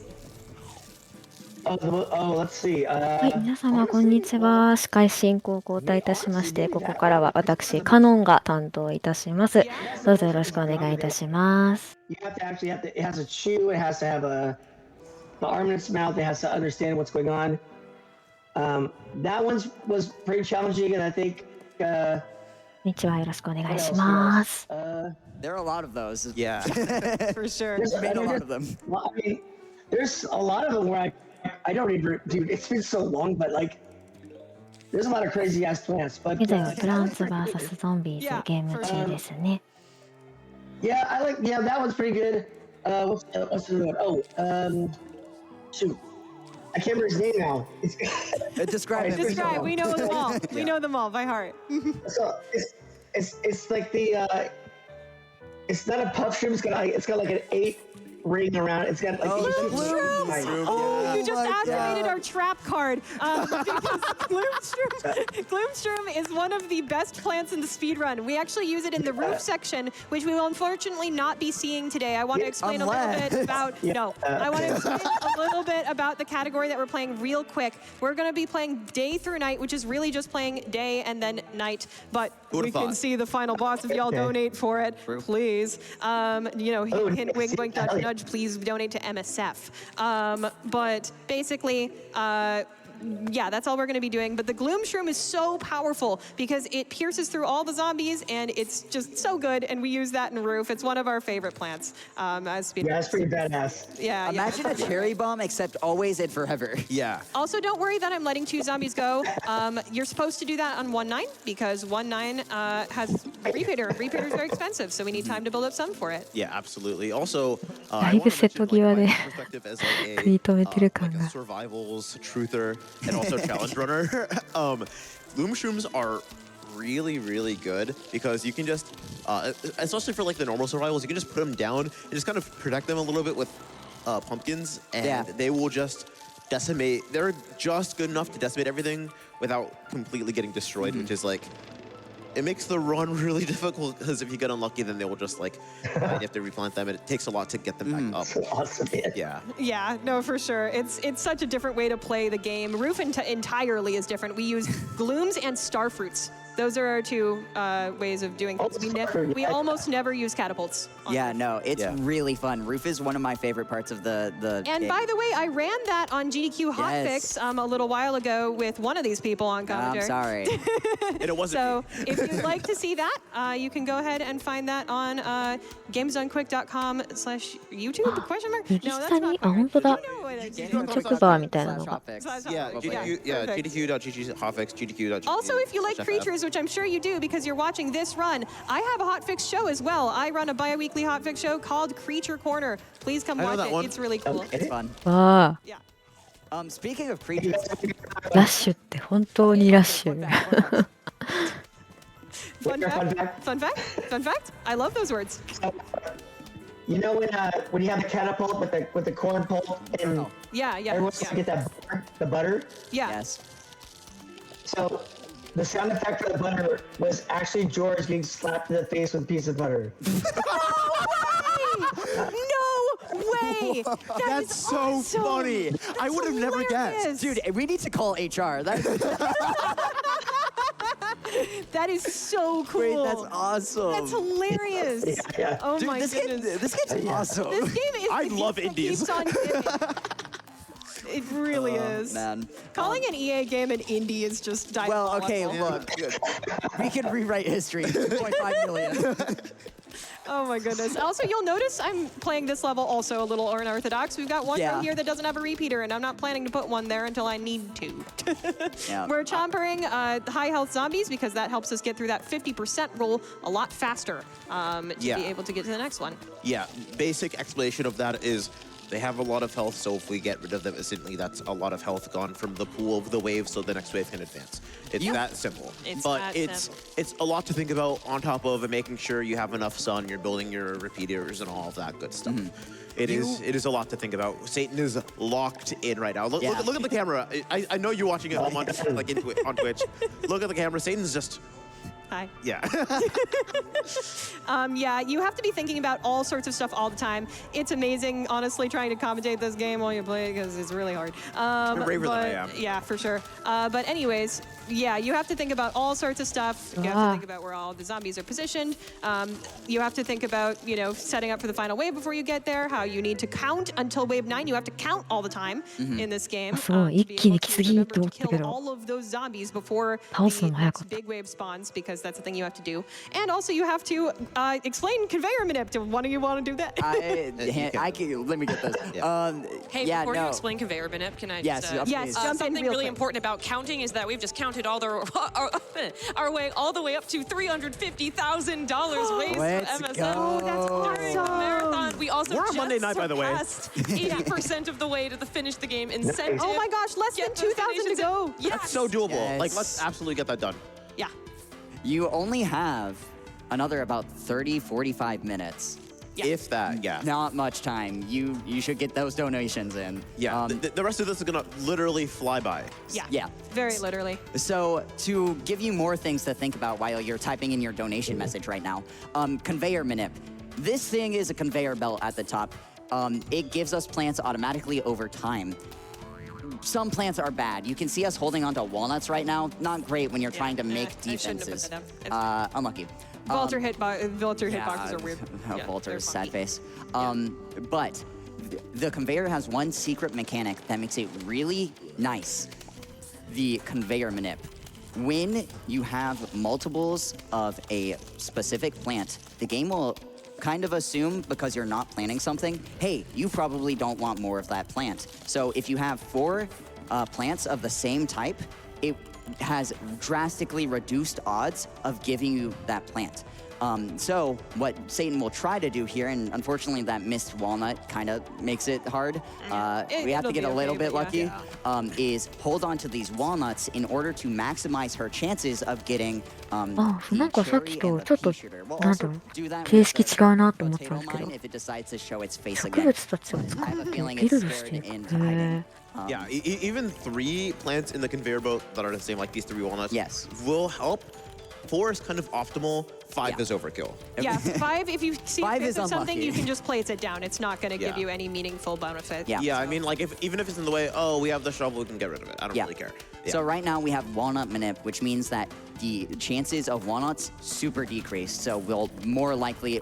Let's see. はい、皆様こんにちは。司会進行交代いたしまして、ここからは私カノンが担当いたします。どうぞよろしくお願いいたします。You have to actually it has to chew, it has to have an arm in its mouth, it has to understand what's going on. That one was pretty challenging, and I think こんにちは、よろしくお願いします。 There are a lot of those. Yeah. For sure. there's, Made a lot of them. well, I mean, there's a lot of them where I don't even, dude, it's been so long, but like, there's a lot of crazy ass plants. But 現在はプランツ vs ゾンビーズゲーム中ですね。 yeah, yeah, that one's pretty good. What's the other one? Shoot, I can't remember his name now. Describe him. Describe. We know them all. We know them all by heart. So it's like the it's not a puff shroom. It's got like an 8 ring around. It's got like Oh, eight the shoots. Gloom Oh, you just my activated God. our trap card. Because Gloomstrom is one of the best plants in the speedrun. We actually use it in the roof section, which we will unfortunately not be seeing today. I want to explain a little bit about I want to explain a little bit about the category that we're playing real quick. We're going to be playing day through night, which is really just playing day and then night. But we can see the final boss if y'all donate for it, please. You know, hint, wink, blink, nudge, nudge, please donate to MSF. But basically, yeah, that's all we're going to be doing. But the Gloom Shroom is so powerful because it pierces through all the zombies and it's just so good. And we use that in Roof. It's one of our favorite plants. As speed. Yeah, it's pretty badass. Yeah. Imagine a cherry bomb, except always and forever. Yeah. Also, don't worry that I'm letting 2 zombies go. You're supposed to do that on 1-9 because 1-9 has repeater. Repeater is very expensive, so we need time to build up some for it. Yeah, absolutely. Also, だいぶ瀬戸際で like 食い止めてる感 a が。 survivals truther and also challenge runner. Gloom shrooms are really, really good because you can just, especially for like the normal survivals, you can just put them down and just kind of protect them a little bit with pumpkins, and they will just decimate. They're just good enough to decimate everything without completely getting destroyed, which is like, it makes the run really difficult because if you get unlucky, then they will just like, you have to replant them, and it takes a lot to get them back up. So awesome, man. Yeah. Yeah, no, for sure. It's such a different way to play the game. Roof entirely is different. We use glooms and starfruits. Those are our two ways of doing things. We almost never use catapults. Yeah, no, it's really fun. Roof is one of my favorite parts of the And game. by the way, I ran that on GDQ Hotfix a little while ago with one of these people on commentary. I'm sorry. And it wasn't So if you'd like to see that, you can go ahead and find that on gamesdonequick.com/YouTube? Question mark? 右下に、あ、本当だ。YouTube バーみたいなのが。 Yeah, GDQ.gg hotfix, GDQ.gg. Also, if you like creatures, which I'm sure you do because you're watching this run, I have a hotfix show as well. I run a bi-weekly hotfix show called Creature Corner. Please come watch it. It's really cool. It's fun. わあ、 Yeah. Speaking of creatures, ラッシュって本当にラッシュ。 Fun fact? Fun fact? Fun fact? I love those words. You know when you have the catapult with the corn pulp and Yeah, yeah. everyone's Yeah. to get that the butter? Yeah. yes. So the sound effect for the butter was actually George getting slapped in the face with a piece of butter. No way! That's so funny. I would have never guessed. Dude, we need to call HR. That is so cool. Wait, that's awesome. That's hilarious. Yeah. Oh Dude, my this goodness. game's awesome. This game is. I it love just indies. keeps on giving. It really is. Man. Calling an EA game an indie is just Well, diabolical. okay, look. We can rewrite history. 2.5 million. Oh my goodness. Also, you'll notice I'm playing this level also a little unorthodox. We've got one right here that doesn't have a repeater, and I'm not planning to put one there until I need to. We're chompering high health zombies because that helps us get through that 50% roll a lot faster to be able to get to the next one. Yeah, basic explanation of that is they have a lot of health, so if we get rid of them instantly, that's a lot of health gone from the pool of the wave, so the next wave can advance. It's that simple. It's a lot to think about on top of making sure you have enough sun, you're building your repeaters and all of that good stuff. It is a lot to think about. Satan is locked in right now. Look at the camera. I know you're watching it on Twitch. Look at the camera. Satan's just... Hi. Yeah. Yeah, you have to be thinking about all sorts of stuff all the time. It's amazing, honestly, trying to commentate this game while you play it because it's really hard. You're braver than I am. Yeah, for sure. But anyways, yeah, you have to think about all sorts of stuff. You have to think about where all the zombies are positioned. You have to think about, you know, setting up for the final wave before you get there, how you need to count until wave 9. You have to count all the time in this game. そう、一気に来すぎと思ったけ Kill ど。 all of those zombies before 倒すの the も早か next った。 big wave spawns because that's the thing you have to do. And also you have to explain conveyor manip. Do one of you want to do that? I can, let me get this. Hey, yeah, before you no. explain conveyor manip, can I Yes, just... yes, jump in something real really quick. important about counting is that we've just counted all our way all the way up to $350,000 raised Let's from MSN. go. During the marathon. We also We're on just Monday night, by the way. surpassed 80% of the way to the finish the game incentive. Oh my gosh, less than Get those 2,000 to donations go. in. Yes. That's so doable. Yes. Like, let's absolutely get that done. Yeah. You only have another about 30, 45 minutes. If that, yeah. Not much time. You should get those donations in. Yeah, the rest of this is gonna literally fly by. Yeah. Yeah. Very literally. So to give you more things to think about while you're typing in your donation message right now, conveyor manip. This thing is a conveyor belt at the top. It gives us plants automatically over time. Some plants are bad. You can see us holding onto walnuts right now. Not great when you're trying to make I shouldn't have put defenses. that down. Unlucky. Vulture hitboxes are weird. Yeah, Vulture, they're sad funky. face. But the conveyor has one secret mechanic that makes it really nice. The conveyor manip. When you have multiples of a specific plant, the game will kind of assume, because you're not planting something, hey, you probably don't want more of that plant. So if you have 4 plants of the same type, it has drastically reduced odds of giving you that plant. So what Satan will try to do here, and unfortunately that missed walnut kind of makes it hard. We have to get a little bit lucky. Is hold on to these walnuts in order to maximize her chances of getting. あ、なんかさっきとちょっと、なんだろう、形形式違うなと思ったんですけど、植物たちを作ってビルドしていく。へえ。Yeah, even 3 plants in the conveyor belt that are the same, like these 3 walnuts, Yes. will help. 4 is kind of optimal. 5 Yeah. is overkill. Yeah, 5, if you see Five fifth is of something, unlucky. you can just place it down. It's not going to give Yeah. you any meaningful benefit. Yeah. Yeah, I mean, like even if it's in the way, oh, we have the shovel, we can get rid of it. I don't really care. So right now we have walnut manip, which means that the chances of walnuts super decreased. So we're more likely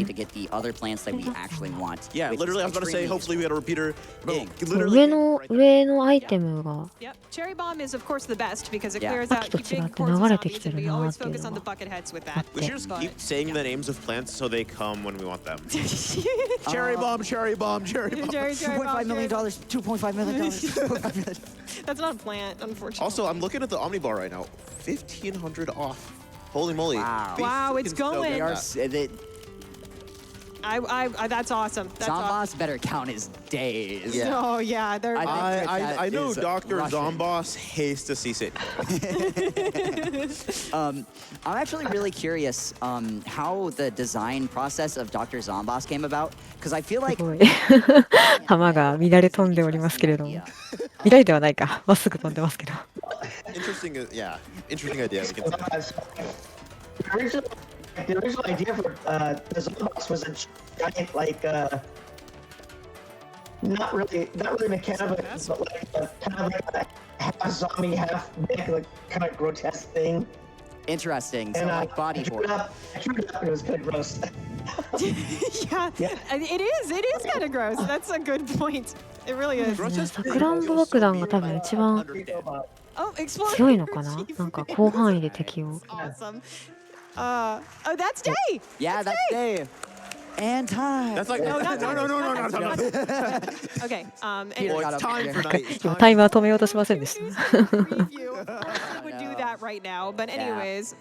to get the other plants that we actually want. Yeah, which is literally, I was about to say, extremely hopefully we had a repeater. Boom. 上のアイテムが Yep, Cherry Bomb is of course the best because it Yeah. clears out さっきと違って big hordes of 流れてき zombies, て and る we な always っていう focus の on the が bucket heads with あっ that. We て should just But- keep saying the names of plants so they come when we want them. Cherry Uh, bomb, cherry bomb, cherry bomb. Cherry $2.5 Bomb, million, $2.5 million. That's not a plant, unfortunately. Also, I'm looking at the Omnibar right now. 1,500 off. Holy moly. Wow. They Wow, it's can so going. get They are that. I that's awesome. That's awesome. Zomboss better count his days. Yeah. Oh yeah, they're. I think I that know is Dr. Russian. Zomboss hates to see Satan. I'm actually really curious how the design process of Dr. Zomboss came about, because I feel す like ごい弾が乱れ飛んでおりますけれども、乱れではないか、まっすぐ飛んでますけど。 Interesting, yeah. Interesting idea. We can say. The original idea for the Zomboss was a giant, like, not really mechanical, but like kind of like a half zombie, half neck, like kind of grotesque thing. interesting. So And like body I drew horror. it up, and it was kind of gross. yeah, it is kind of gross. That's a good point. It really is. さくらんぼ爆弾が多分一番 Oh, explode. 強いのかな、なんか広範囲で敵を。 Awesome. Oh, that's Day. Yeah, that's Dave. And time. That's like, No, no, not no, no, no, no, no, no, no. Okay. Peter Well, got it's up time here. for night. 今タイマー止めようとしませんでした。 Preview. I would do that right now, but anyways,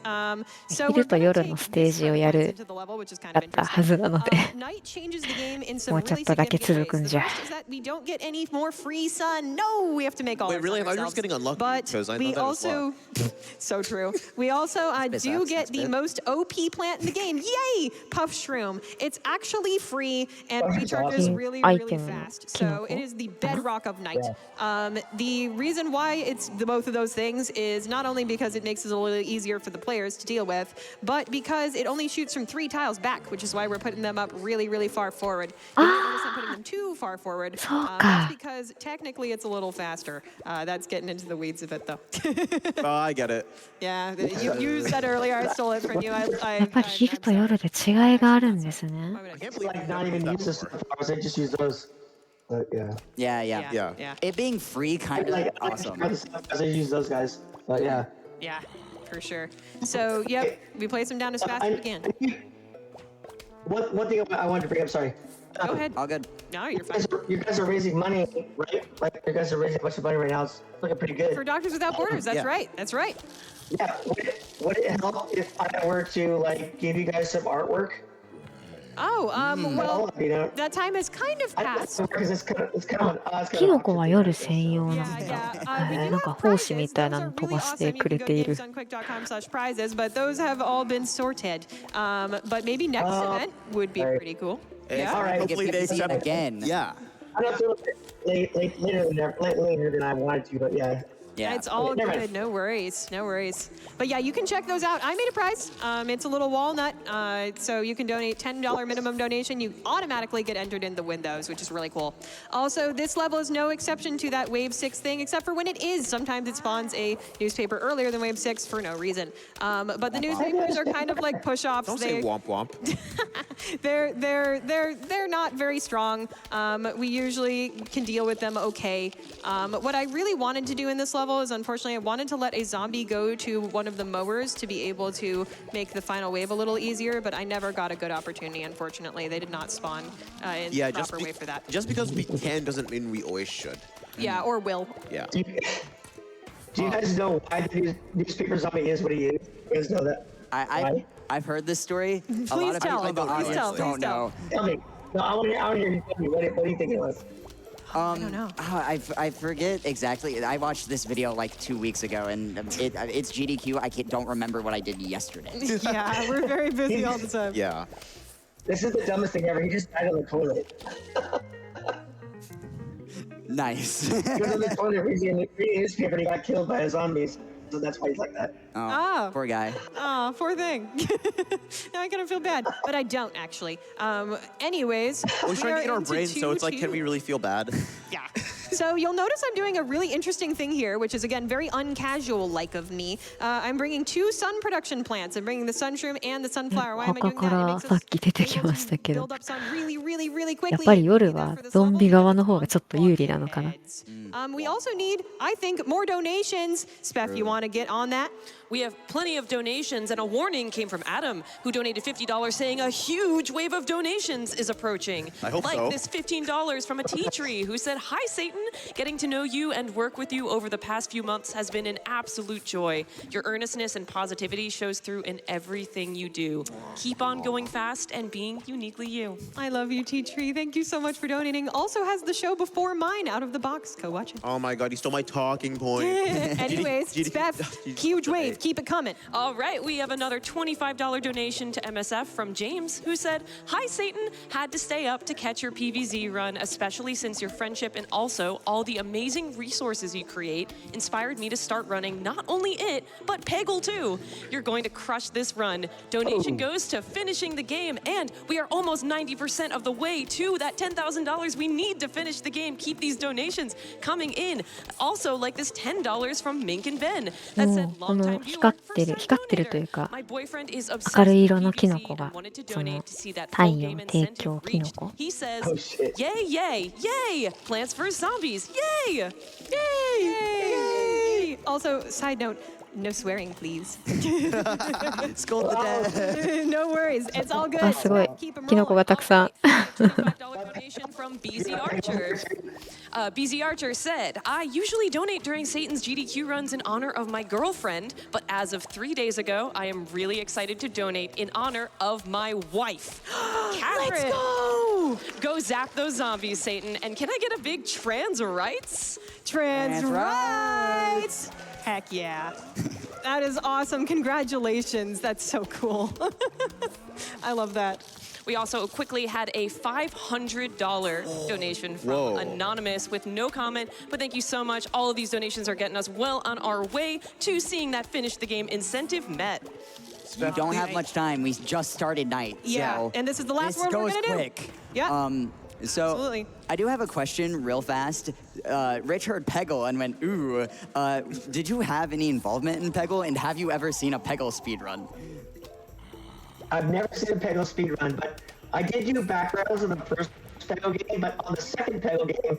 so 昼 we're と gonna 夜 take のステージをや this る into the level, which is kind だ of ったはずなので、 Night changes the game in some もうちょっ really とだけ significant 続くん ways. じゃ。 The first is that we don't get any more free sun. No, we have to make all Wait, our really? sun I thought you were just ourselves. getting unlucky, But 'cause I we thought that was also, so true. We also Spit do sucks, get that's the good. most OP plant in the game. Yay! Puff Shroom. It's actually free and recharges awesome. really, Item really fast. So it is the bedrock of night. The reason why it's both of those things is not only because it makes it a little easier for the players to deal with, but because it only shoots from 3 tiles back, which is why we're putting them up really, really far forward. You might notice I'm putting them too far forward. That's because technically it's a little faster. That's getting into the weeds of it, though. Oh, I get it. Yeah, you said earlier I stole it from you. やっぱり昼と夜で違いがあるんですね。 I can't It's believe like you not never even did use that the before. sunflowers, they just use those. But yeah. Yeah. Yeah. It being free kind of Like, awesome. the sunflowers, they use those guys. But yeah. Yeah, for sure. So, yep, we place them down as fast as we can. One thing I wanted to bring up, sorry. Go ahead. All good. No, you're fine. You guys are raising money, right? Like, you guys are raising a bunch of money right now. It's looking pretty good. For Doctors Without Borders, that's Yeah. right. That's right. Yeah. Would it help if I were to, like, give you guys some artwork? Oh, well, You know? that time has kind of I don't know, passed. because it's kind of it's kind of anキノコは夜専用なん Yeah, だ。 yeah. We do なんか have 胞子 prizes. みたい Those な are の飛 really ばし awesome. て You く can れ go てい to る。 gamesunquick.com/prizes, but those have all been sorted. But maybe next event would be pretty cool. Yeah. All right. Hopefully they see it accept again. Yeah. I don't feel later than I wanted to, but yeah. Yeah. It's all Never good. mind. No worries. No worries. But yeah, you can check those out. I made a prize. It's a little walnut. So you can donate $10 minimum donation. You automatically get entered in the windows, which is really cool. Also, this level is no exception to that Wave 6 thing, except for when it is. Sometimes it spawns a newspaper earlier than Wave 6 for no reason. But the newspapers are kind of like push-offs. Don't say womp womp. They're not very strong. We usually can deal with them okay. What I really wanted to do in this level is, unfortunately, I wanted to let a zombie go to one of the mowers to be able to make the final wave a little easier, but I never got a good opportunity, unfortunately. They did not spawn in Yeah, the proper way for that. just because we can doesn't mean we always should. Yeah, or will. Yeah. Do you guys know why the newspaper zombie is what he is? You guys know that? I I've heard this story. Please A lot of tell. people in the Please audience tell. don't Please tell. know. Tell me. No, I want to hear you tell me. What do you think it was? I don't know. I forget exactly. I watched this video like 2 weeks ago, and it's GDQ. Don't remember what I did yesterday. Yeah, we're very busy all the time. Yeah. This is the dumbest thing ever. He just died on the toilet. Nice. He was on the toilet reading a newspaper and he got killed by the zombies. So that's why he's like that. Oh. Poor guy. Oh, poor thing. Now I kind of feel bad, but I don't actually. Anyways, We're trying to get our into brains, so it's like, 2-2. can we really feel bad? Yeah. So you'll notice I'm doing a really interesting thing here, which is again very uncasual-like of me. I'm bringing 2 sun production plants. I'm bringing the sunshroom and the sunflower. Why am I doing 他か that? ら It さっ makes き出て us きましたけど build up sun really, really, really やっ quickly. ぱり夜 Be there は for this ゾン level. ビ側の方がちょっと有利なのかな。 We also need, I think, more donations. Spef, you want to get on that? We have plenty of donations, and a warning came from Adam, who donated $50, saying a huge wave of donations is approaching. I hope like so. this $15 from a tea tree, who said, "Hi, Satan. Getting to know you and work with you over the past few months has been an absolute joy. Your earnestness and positivity shows through in everything you do. Keep on going fast and being uniquely you." I love you, Tea Tree. Thank you so much for donating. Also has the show before mine out of the box. Go watch it. Oh my god, he stole my talking point. Anyways, Spef, huge wave. Keep it coming. All right, we have another $25 donation to MSF from James, who said, "Hi, Satan. Had to stay up to catch your PVZ run, especially since your friendship and also all the amazing resources you create inspired me to start running not only it, but Peggle too. You're going to crush this run. Donation goes to finishing the game, and we are almost 90% of the way to that $10,000 we need to finish the game. Keep these donations coming in. Also, like this $10 from Mink and Ben that も said, うこの longtime 光 viewer, ってる first 光ってる time というか donator. My boyfriend is obsessed 明るい with 色のキノ PVZ コが and wanted to その donate to see that 太 full 陽 game 提供 incentive キノ reached. コ He says, Oh, shit. "Yay, yay, yay! Plants vs. Zombies, yay! Yay! Also, side note, no swearing, please. Skull the dead. No worries. It's all good. あすごい Keep 'em キノコがたくさん $25 donation from BZ Archer. BZ Archer said, "I usually donate during Satan's GDQ runs in honor of my girlfriend, but as of 3 days ago, I am really excited to donate in honor of my wife, Catherine. Let's go! Go zap those zombies, Satan. And can I get a big trans rights?" Trans Trans rights! Heck yeah. That is awesome. Congratulations. That's so cool. I love that. We also quickly had a $500 donation from Anonymous with no comment, but thank you so much. All of these donations are getting us well on our way to seeing that finish the game incentive met. You don't have much time. We just started night. Yeah, So and this is the last this one we're goes gonna do. quick. Yeah. So Absolutely. I do have a question real fast. Rich heard Peggle and went, ooh. Did you have any involvement in Peggle? And have you ever seen a Peggle speedrun? I've never seen a Peggle speedrun, but I did do backgrounds in the first Peggle game, but on the second Peggle game,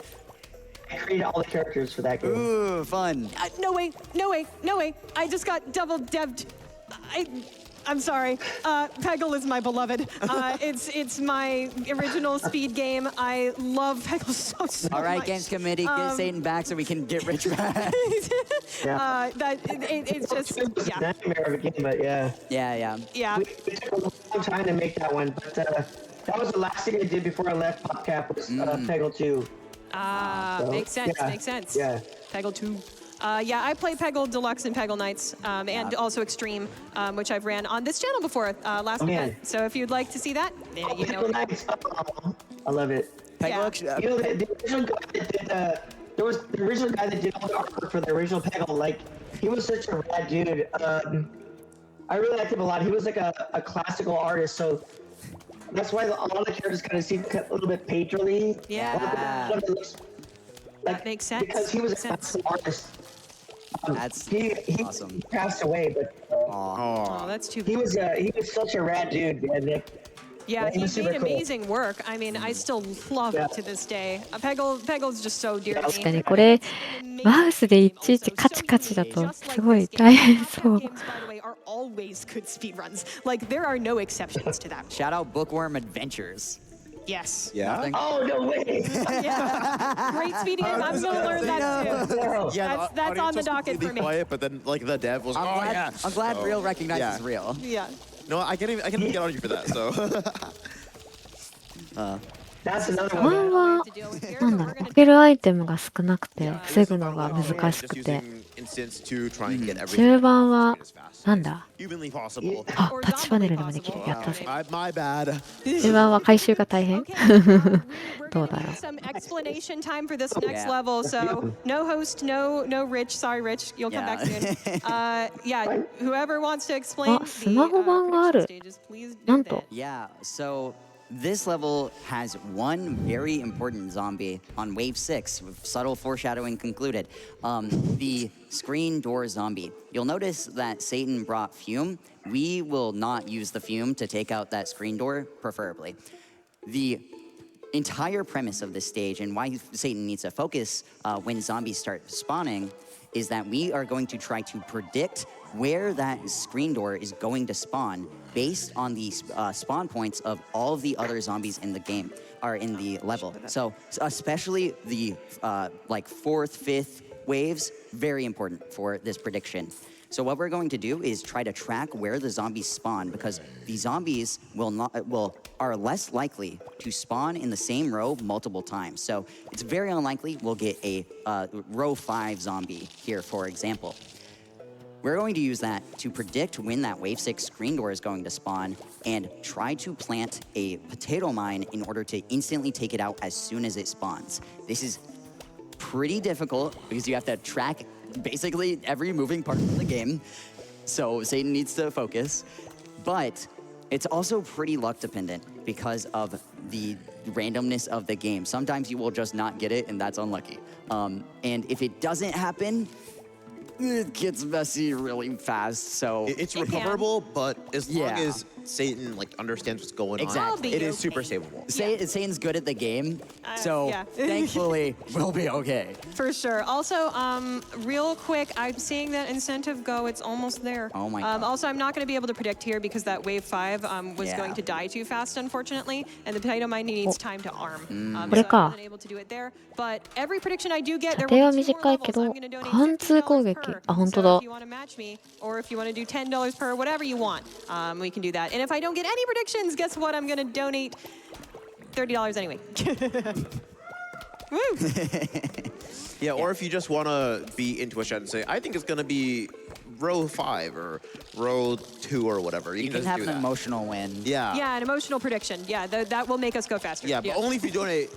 I created all the characters for that game. Ooh, fun. No way, no way, no way. I just got double devved. I'm sorry. Peggle is my beloved. It's my original speed game. I love Peggle so All right, much. Games Committee, get Satan back so we can get Rich back. It's just, It was a yeah. nightmare of a game, but yeah. Yeah. Yeah. We took a long time to make that one, but that was the last thing I did before I left PopCap was Peggle 2. So, Makes sense, yeah, makes sense. Yeah. Peggle 2. Yeah, I play Peggle Deluxe and Peggle Nights, and also Extreme, which I've ran on this channel before last weekend. So if you'd like to see that, you know. Peggle Nights. Oh, I love it. Peggle, You know, the original guy that did there was the original guy that did all the artwork for the original Peggle. Like, he was such a rad dude. I really liked him a lot. He was like a classical artist, so that's why a lot of the characters kind of seem a little bit painterly. Yeah. A lot of it looks That makes sense. because he was a Makes sense. classical artist. That's He awesome. passed away, but Oh, that's too he was such a rad dude, man. Nick. Yeah, he he was made super cool. amazing work. I mean, I still love it to this day. Peggle's just so dear to 確か me. にこれマウスでいちいちカチカチだとすごい大変そう Games, by the way, are always good speedruns. Like, there are no exceptions to that. Shout out Bookworm Adventures. Yes. Yeah? Nothing? Oh no way! Yeah. Great speedy game. I'm gonna learn that too. No. Yeah, That's on the audience was docket completely for me. Quiet, but then like the dev was, I'm glad yeah. I'm glad real recognizes Yeah. real. Yeah. No, I can't even get on you for that. So. That's another 不 one. 安は、なんだろう、置けるアイテムが少なくて、防ぐのが難しくて、中盤は、なんだあ、タッチパネルでもできる。やったぜ。中盤は回収が大変どうだろう。Some explanation time for this next level. So no host, no Rich. Sorry, Rich. You'll come back soon. Yeah, whoever wants to explain あ、スマホ版がある。なんと。 Yeah, so this level has one very important zombie on wave 6, with subtle foreshadowing concluded. The screen door zombie. You'll notice that Satan brought fume. We will not use the fume to take out that screen door, preferably. The entire premise of this stage and why Satan needs to focus when zombies start spawning is that we are going to try to predict where that screen door is going to spawn based on the spawn points of all of the other zombies in the game, or in the level. So especially the like 4th, 5th waves, very important for this prediction. So what we're going to do is try to track where the zombies spawn, because the zombies are less likely to spawn in the same row multiple times. So it's very unlikely we'll get a row 5 zombie here, for example. We're going to use that to predict when that wave 6 screen door is going to spawn and try to plant a potato mine in order to instantly take it out as soon as it spawns. This is pretty difficult because you have to track basically every moving part of the game. So Satan needs to focus. But it's also pretty luck dependent because of the randomness of the game. Sometimes you will just not get it, and that's unlucky. And if it doesn't happen, it gets messy really fast. So it's recoverable, but as long as Satan understands what's going on, it is super savable. Satan's good at the game, so thankfully we'll be okay. For sure. Also, real quick, I'm seeing that incentive go. It's almost there. Oh my God. Also, I'm not going to be able to predict here because that wave 5 was going to die too fast, unfortunately, and the potato mine needs time to arm. So I wasn't able to do it there. But every prediction I do get, there will be 2 more levels. I'm going to donate $50 per. So if you want to match me, or if you want to do $10 per, whatever you want, we can do that. And if I don't get any predictions, guess what? I'm going to donate $30 anyway. Woo! Yeah, or if you just want to be intuition and say, I think it's going to be row 5 or row 2 or whatever. You can just have do an that. emotional win. Yeah. Yeah, an emotional prediction. Yeah, that will make us go faster. Yeah, but only if you donate.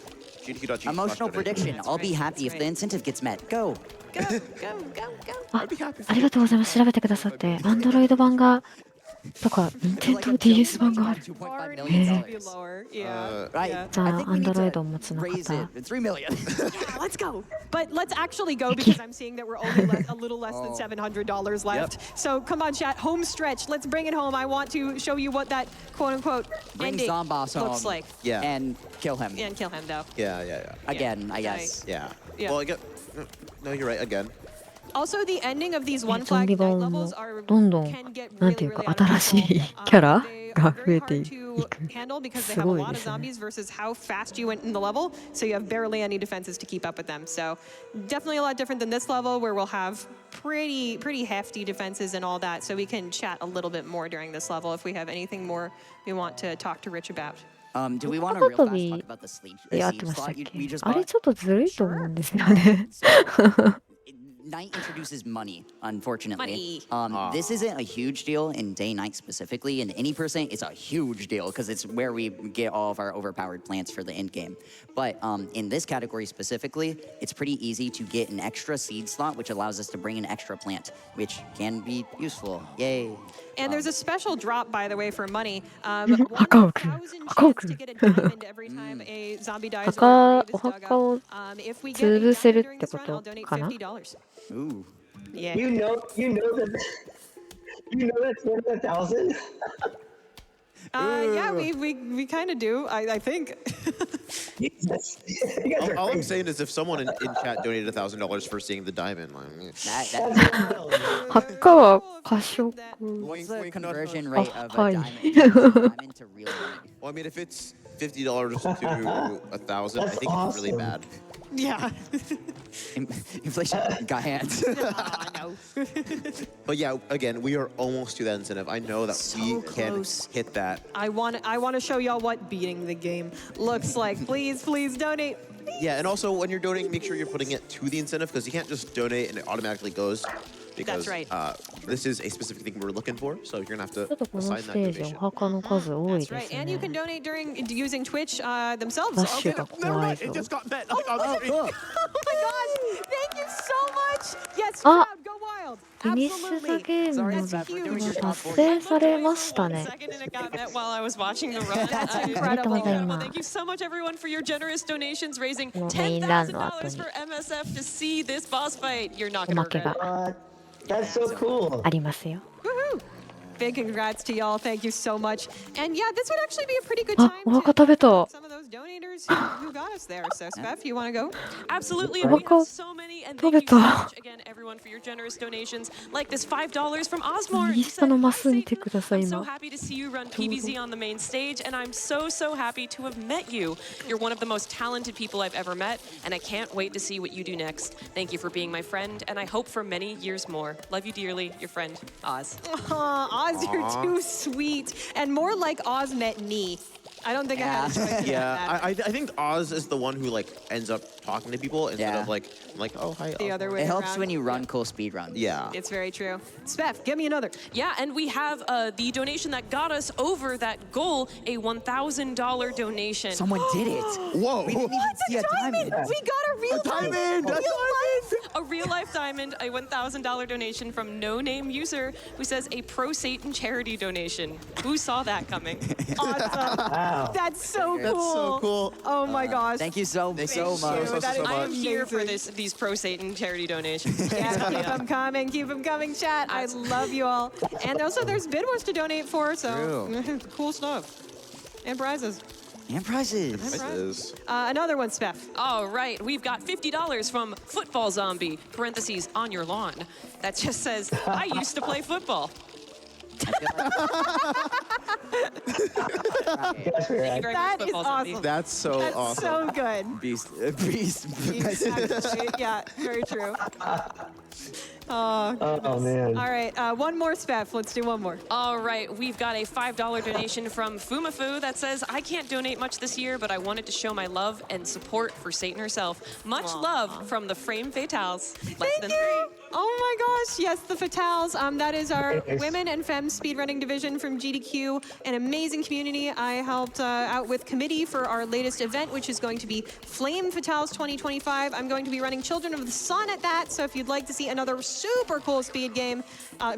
Emotional prediction. I'll be happy if the incentive gets met. Go. Go, go, go, go. あ、ありがとうございます。調べてくださって。Android 版が、とか、Nintendo DS 版がある。へえ。じゃあ、Android をお持ちの方。3 million. Yeah, let's go. But let's actually go because I'm seeing that we're only a little less than $700 left. So come on, chat. Home stretch. Let's bring it home. I want to show you what that quote-unquote ending looks like. Yeah. And kill him. And kill him, though. Yeah. Again, I guess. Yeah. Yeah. Well, no, you're right. Again. Also, the ending of these one ゾン flag ビ night 版も levels are どんどん can get なん really, ていうか really out of 新しい control. キャラ They が are 増 very えて hard い to く。 handle because they す have a ごい lot で of すね。 zombies versus how fast you went in the level, so you have barely any defenses to keep up with them. So definitely a lot different than this level where we'll have pretty hefty defenses and all that. So we can chat a little bit more during this level if we have anything more we want to talk to Rich about. Do we want to real fast talk about the siege やってましたっ slot け we just あれ bought? ちょっとずるいと思うんですよね。 Night introduces money, unfortunately. Money. This isn't a huge deal in day night specifically. In any percent, it's a huge deal because it's where we get all of our overpowered plants for the end game. But in this category specifically, it's pretty easy to get an extra seed slot, which allows us to bring an extra plant, which can be useful. Yay. And there's a special drop, by the way, for money. 墓を食う。 1,000 chance to get a diamond every time a zombie dies 墓 or a grave is お dug 墓を up. If we get a 潰せる diamond っ during て this こ run, I'll と donate かな $50. Ooh. Yeah. You know that you know that's worth 1,000. Yeah, we kind of do. I think. Jesus. You guys are All I'm crazy. saying is if someone in chat donated $1,000 for seeing the diamond, like, That's wild. 墓は過食。 what's the wink, nod, conversion nod. rate of Hi. a diamond to real money? well, I mean, if it's $50 to 1,000, I That's think it's really awesome. bad. Yeah. Inflation got hands. No. But yeah, again, we are almost to that incentive. I know that So we close. can hit that. I want to show y'all what beating the game looks like. Please donate. Yeah, and also when you're donating, make sure you're putting it to the incentive because you can't just donate and it automatically goes. Because right. This is a specific thing we're looking for, so you're gonna have ちょ to っとこの assign ス that テージお donation. 墓の数多い That's で right. す And you ね can。donate using Twitch themselves. ダッシュ Okay. が Never 怖い mind, ぞ it。just got met. Oh, I'm sorry. cool. Oh my gosh! Thank you so much. Yes, Ah. crowd, go wild. フィニッシュ・ザ・ Absolutely. ゲーム Sorry, の Steph, we're doing が your 達 job. 成されましたね。 Second, and it got met while I was watching the run. That's I- incredible. Incredible. Thank you so much, everyone, for your generous donations, raising このメインランの後 $10,000 に for MSF to see this boss fight. You're not お going ま to け regret が it. That's so cool. ありますよ。 Woohoo! Big congrats to y'all. Thank you so much. And yeah, this would actually be a pretty good あ time お墓 to 食べた。 some of those donators who got us there. So, Steph, you want to go? Absolutely. Oh, We have God. so many. And Stop thank it, you so though. much again, everyone, for your generous donations. Like this $5 from Osmore. 右 He 下 said, のマ "Hi, ス見て Satan. ください I'm so 今。 happy to see you run PBZ on the main stage, and I'm so happy to have met you. You're one of the most talented people I've ever met, and I can't wait to see what you do next. Thank you for being my friend, and I hope for many years more. Love you dearly, your friend, Oz." Oz, you're too sweet. And more like Oz met me. I don't think I had a choice. about Yeah, that. I think Oz is the one who like ends up talking to people instead Yeah. of like oh hi. The Oz. other way It helps around. when you run cool speed runs. Yeah. It's very true. Spef, give me another. Yeah, and we have the donation that got us over that goal, a $1,000 donation. Someone did it. Whoa. We didn't even see a diamond. We got a real diamond! Real life. A real life diamond, a $1,000 donation from no name user who says a pro Satan charity donation. Who saw that coming? Awesome. Wow. That's so cool. That's so cool. Oh my gosh. Thank you so Thank much. you so That is much. I am here for amazing. these pro Satan charity donations. Yeah, keep them coming. Keep them coming, chat. I love you all. And also, there's bid ones to donate for, so cool stuff. And prizes. And prizes. It is. Another one, Spef. All right, we've got $50 from Football Zombie, parentheses, on your lawn. That just says, I used to play football. That's Thank you right. very That much, is Football Zombie. awesome. That's so That's awesome. so good. Beast. Beast. Exactly. Yeah, very true. Oh, Oh man. all right. One more, Spef. Let's do one more. All right, we've got a $5 donation from Fumafu that says, I can't donate much this year, but I wanted to show my love and support for Satan herself. Much love from the Frame Fatales. Less than you. 3. Oh my gosh, yes, the Fatales. That is our women and femme speedrunning division from GDQ, an amazing community. I helped out with committee for our latest event, which is going to be Flame Fatales 2025. I'm going to be running Children of the Sun at that, so if you'd like to see another super cool speed game,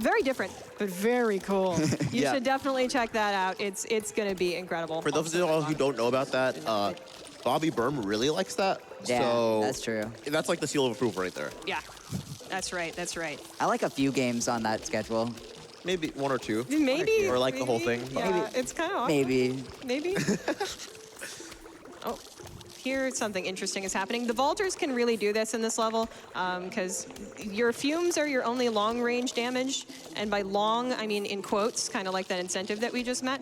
very different, but very cool. You Yeah. should definitely check that out. It's going to be incredible. For those of you all who don't know about that, Bobby Berm really likes that. Yeah, so that's true. That's like the seal of approval right there. Yeah. That's right, that's right. I like a few games on that schedule. Maybe one or two. Maybe. Or like the whole maybe, thing, but- Yeah, it's kind of awesome. Maybe. Maybe. Oh, here something interesting is happening. The vaulters can really do this in this level because your fumes are your only long-range damage, and by long, I mean in quotes, kind of like that incentive that we just met.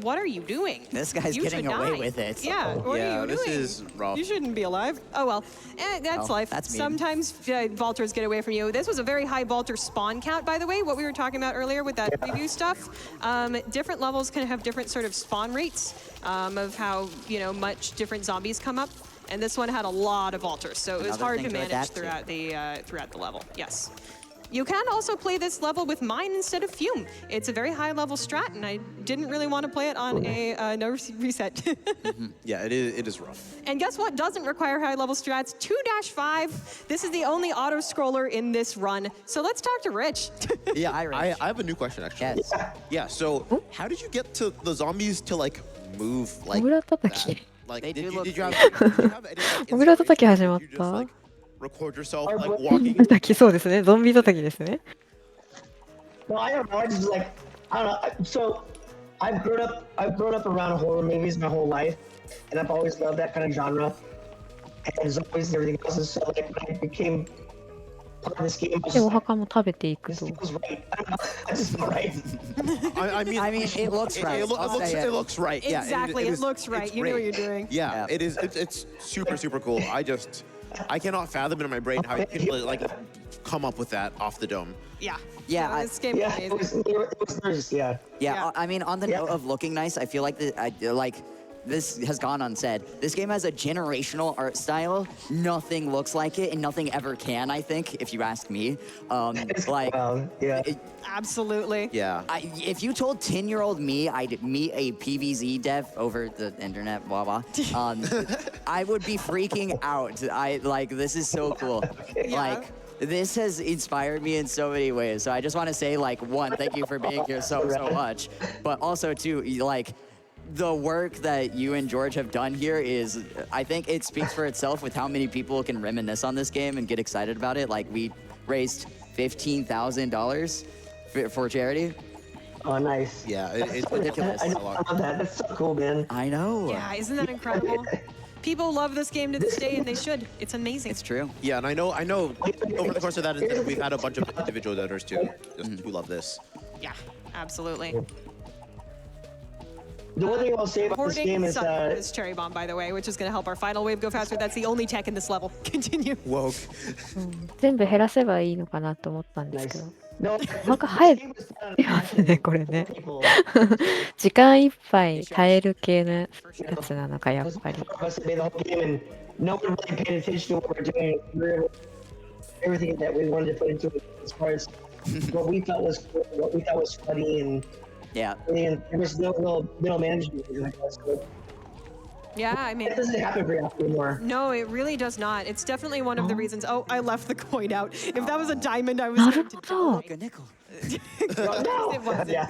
What are you doing? This guy's You getting should away die. with it. Yeah, what Yeah, are you this doing? is rough. You shouldn't be alive. Oh well, that's Oh, life. that's mean. Sometimes vaulters get away from you. This was a very high vaulter spawn count, by the way, what we were talking about earlier with that preview stuff. Different levels can have different sort of spawn rates of how, much different zombies come up. And this one had a lot of vaulters, so it was Another hard thing to to manage adapt to. throughout the level. Yes. You can also play this level with mine instead of fume. It's a very high level strat, and I didn't really want to play it on a no reset. Yeah, it is rough. And guess what doesn't require high level strats? 2-5. This is the only auto scroller in this run. So let's talk to Rich. Yeah, Irish. I have a new question actually. Yes. Yeah, so how did you get to the zombies to like move like モグラ叩 that? き。 Like They did do you, look did you have any like, モグラ叩き始 inspiration? まっ Did you just た like record yourself like walking? 叩き、そうですね。ゾンビ叩きですね。 No, I don't know. I just like I don't know. So I've grown up around horror movies my whole life, and I've always loved that kind of genre. And zombies and everything else. And so like when I became part of this game, I was で、 just お like, 墓も食べていく this と。 feels right. I don't know. I just feel right. I mean, it looks right. I'll say It looks right. Yeah, Exactly, it is- looks right. it's You know what great. you're doing. Yeah, Yeah. it is. It's super cool. I cannot fathom it in my brain how you can like come up with that off the dome. Yeah. Yeah, No, this game is Yeah, amazing. it was nice. Yeah. Yeah, Yeah. I mean, on the Yeah. note of looking nice, I feel like this has gone unsaid. This game has a generational art style. Nothing looks like it, and nothing ever can. I think, if you ask me, like, Yeah. Absolutely. Yeah. if you told 10-year-old me I'd meet a PVZ dev over the internet, blah blah, I would be freaking out. This is so cool. Yeah. Like. This has inspired me in so many ways. So I just want to say, like, one, thank you for being here so much. But also, two, like, the work that you and George have done here is, I think it speaks for itself with how many people can reminisce on this game and get excited about it. Like, we raised $15,000 for charity. Oh, nice. Yeah, it's ridiculous. I love that. That's so cool, man. I know. Yeah, isn't that incredible? People love this game to this day, and they should. It's amazing. It's true. Yeah, and I know over the course of that incident, we've had a bunch of individual donors too, who love this. Yeah, absolutely. The one thing I'll say about this Hoarding game is this cherry bomb, by the way, which is going to help our final wave go faster. That's the only tech in this level. Continue. Woke. 全部減らせばいいのかなと思ったんですけ nice. ど。 No, なんか生え this game was done てますね、これね。 people. 時間いっぱい耐える系のやつなのか、やっ Those ぱり。 four of us that made the whole game, and no one really paid attention to what we're doing. We were able to everything that we wanted to put into it as far as what we thought was cool, what we thought was funny, and Yeah. there was no real middle management. So Yeah, I mean, that doesn't happen very often anymore. no, it really does not. It's definitely one of the reasons. Oh, I left the coin out. If that was a diamond, I was な going る to ほど。 Like a nickel. No. It wasn't. Yeah.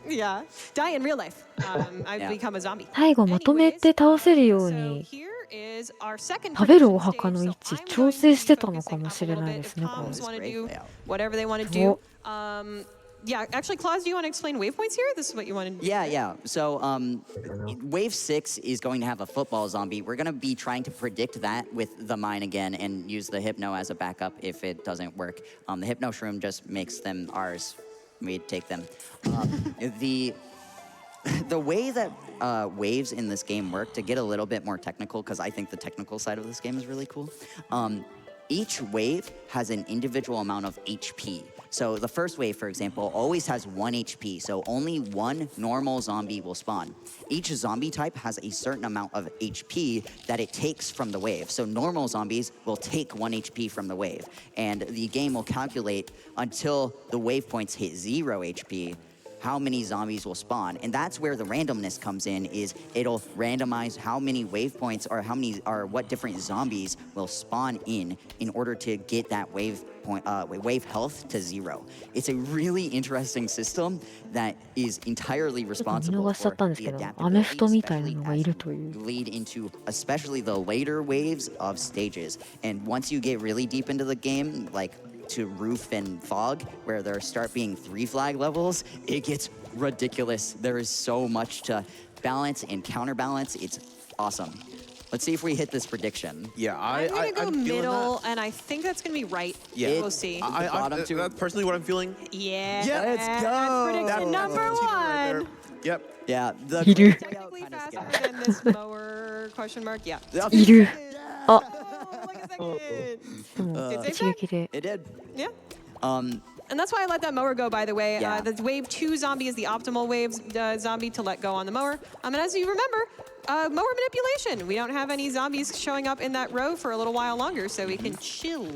Yeah, die in real life. I've Yeah. become a zombie. 最後まとめて倒せるよう So に here is our second 食べる prediction お墓の位 stage. 置 So I'm 調 going 整 to してた be のかも focusing しれ up a ない little で bit. すね、 If これ Toms want to Great do layout. whatever they want to do. Yeah, actually, Claus, do you want to explain waypoints here? This is what you want to do. Yeah. So, Wave 6 is going to have a football zombie. We're going to be trying to predict that with the mine again and use the Hypno as a backup if it doesn't work. The Hypno Shroom just makes them ours. We take them. The way that waves in this game work, to get a little bit more technical, because I think the technical side of this game is really cool, each wave has an individual amount of HP. So the first wave, for example, always has 1 HP, so only one normal zombie will spawn. Each zombie type has a certain amount of HP that it takes from the wave. So normal zombies will take 1 HP from the wave, and the game will calculate until the wave points hit 0 HP how many zombies will spawn. And that's where the randomness comes in, is it'll randomize how many wave points or what different zombies will spawn in order to get that wave health to 0. It's a really interesting system that is entirely 見 responsible 逃しちゃ for ったんです the けど、アメフト adaptability, みたいな especially のがいる as という you。lead into especially the later waves of stages. And once you get really deep into the game, like to Roof and Fog, where there start being 3 flag levels, it gets ridiculous. There is so much to balance and counterbalance. It's awesome. Let's see if we hit this prediction. Yeah, I'm going to go I'm feeling middle, that. and I think that's going to be right. Yeah. We'll see. Bottom two. That's personally what I'm feeling. Yeah. Yeah, let's go. That's prediction number That's the team right there. 1. Yep. Yeah, the いる。 Technically kinda faster scary. than this mower, question mark? Yeah. いる。あ、 Oh, like a second. でも Did they 一撃で。 It did. Yeah. Um, And that's why I let that mower go, by the way. Yeah. The wave 2 zombie is the optimal wave zombie to let go on the mower. And as you remember, mower manipulation. We don't have any zombies showing up in that row for a little while longer, so we can chill.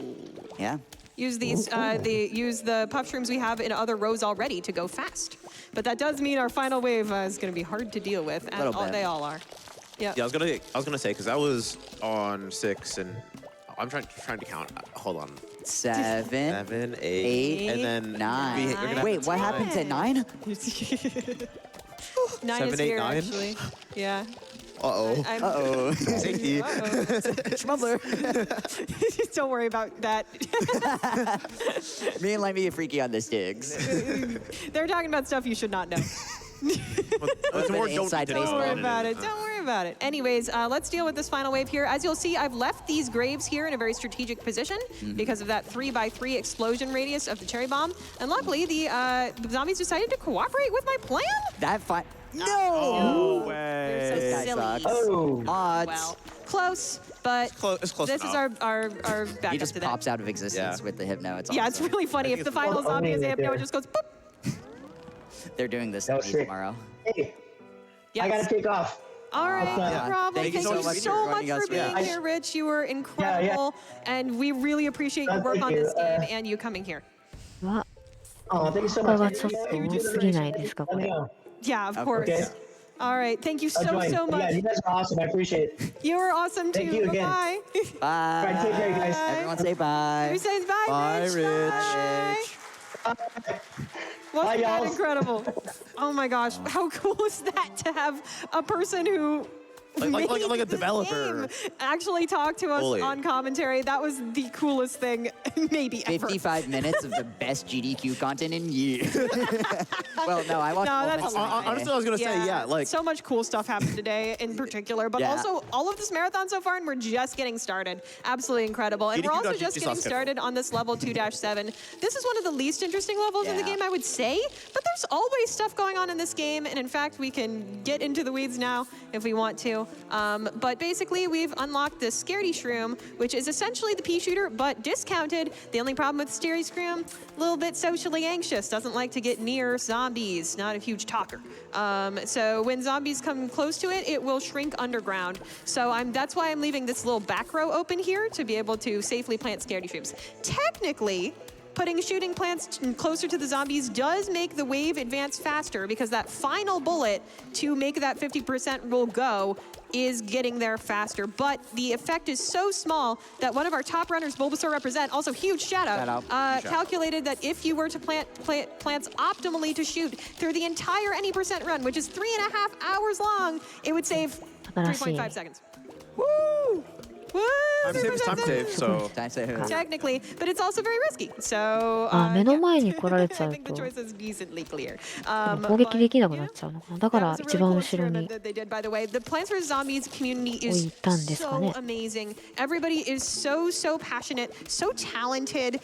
yeah. Use these, use the puff shrooms we have in other rows already to go fast. But that does mean our final wave is going to be hard to deal with, and Little bit. they all are. Yeah. Yeah, I was gonna say, because I was on 6 and I'm trying to count. Hold on. 7, 7, 8, Eight, and then 9. you're gonna have Wait, to what time happens it. at 9? 9 7, is 8, here, 9? actually. Yeah. Uh-oh. I'm- Uh-oh. Safety. Schmubbler. Don't worry about that. Me and Light me get freaky on this, Diggs. They're talking about stuff you should not know. It's more inside don't Don't worry baseball. about it. Don't worry about it. Anyways, let's deal with this final wave here. As you'll see, I've left these graves here in a very strategic position because of that 3x3 explosion radius of the cherry bomb. And luckily, the zombies decided to cooperate with my plan. That fight. No They're so way. This guy silly. sucks. Oh. Mods. Well, close, but It's close this is enough. our He backup just to that. pops out of existence Yeah. with the hypno. It's Yeah, it's awesome. really funny. If the final zombie is owning it Hypno, it there. just goes boop. They're doing this That to was me sick. tomorrow. Hey, Yes. I gotta take off. All right, Yeah. no problem. Thank you Thank so you much so for much joining us, for being Rich. here, Rich. You were incredible, and we really appreciate your work thank on you. this game and you coming here. わ、 Oh, thank you so これ much. はちょっと多すぎないですか、こ Let me れ。 know. Yeah, of Okay. course. Okay. All right, thank you I'll so join. so Yeah, much. you guys are awesome. I appreciate it. You were awesome too. Thank you again. Bye. Bye. All right, take care, guys. Everyone say bye. Who says bye, Bye, Rich? Rich. Bye. Bye, Wasn't that y'all. incredible? Oh my gosh, how cool is that to have a person who Like a made this developer. game actually talk to us Fully. on commentary? That was the coolest thing maybe ever. 55 minutes of the best GDQ content in years. Well, no, I watched No, all that's minutes fine. of Honestly, I was gonna say, yeah, like so much cool stuff happened today in particular, but Yeah. also all of this marathon so far, and we're just getting started. Absolutely incredible. And we're also GDQ.GG just getting schedule. started on this level 2-7. This is one of the least interesting levels in the Yeah. game, I would say, but there's always stuff going on in this game, and in fact, we can get into the weeds now if we want to. But basically, we've unlocked the Scaredy Shroom, which is essentially the pea shooter, but discounted. The only problem with Scaredy Shroom, a little bit socially anxious, doesn't like to get near zombies, not a huge talker. So when zombies come close to it, it will shrink underground. So that's why I'm leaving this little back row open here to be able to safely plant Scaredy Shrooms. Technically, putting shooting plants closer to the zombies does make the wave advance faster because that final bullet to make that 50% rule go is getting there faster. But the effect is so small that one of our top runners, Bulbasaur Represent, also huge shout out, calculated that if you were to plant plants optimally to shoot through the entire any percent run, which is 3.5 hours long, it would save 3.5 seconds. Woo! Woo! time save is time save, so Time to Technically, but it's also very risky. So, あ、目の yeah. 前に来られちゃ I う think the と choice is decently clear. 攻撃できなく but, な yeah. っちゃうのかな。だか That ら was a 一 really 番 cool 後ろ experiment に。 that they did, by the way. The Plants vs. Zombies community is 置いたんですかね。 so amazing. Everybody is so passionate, so talented,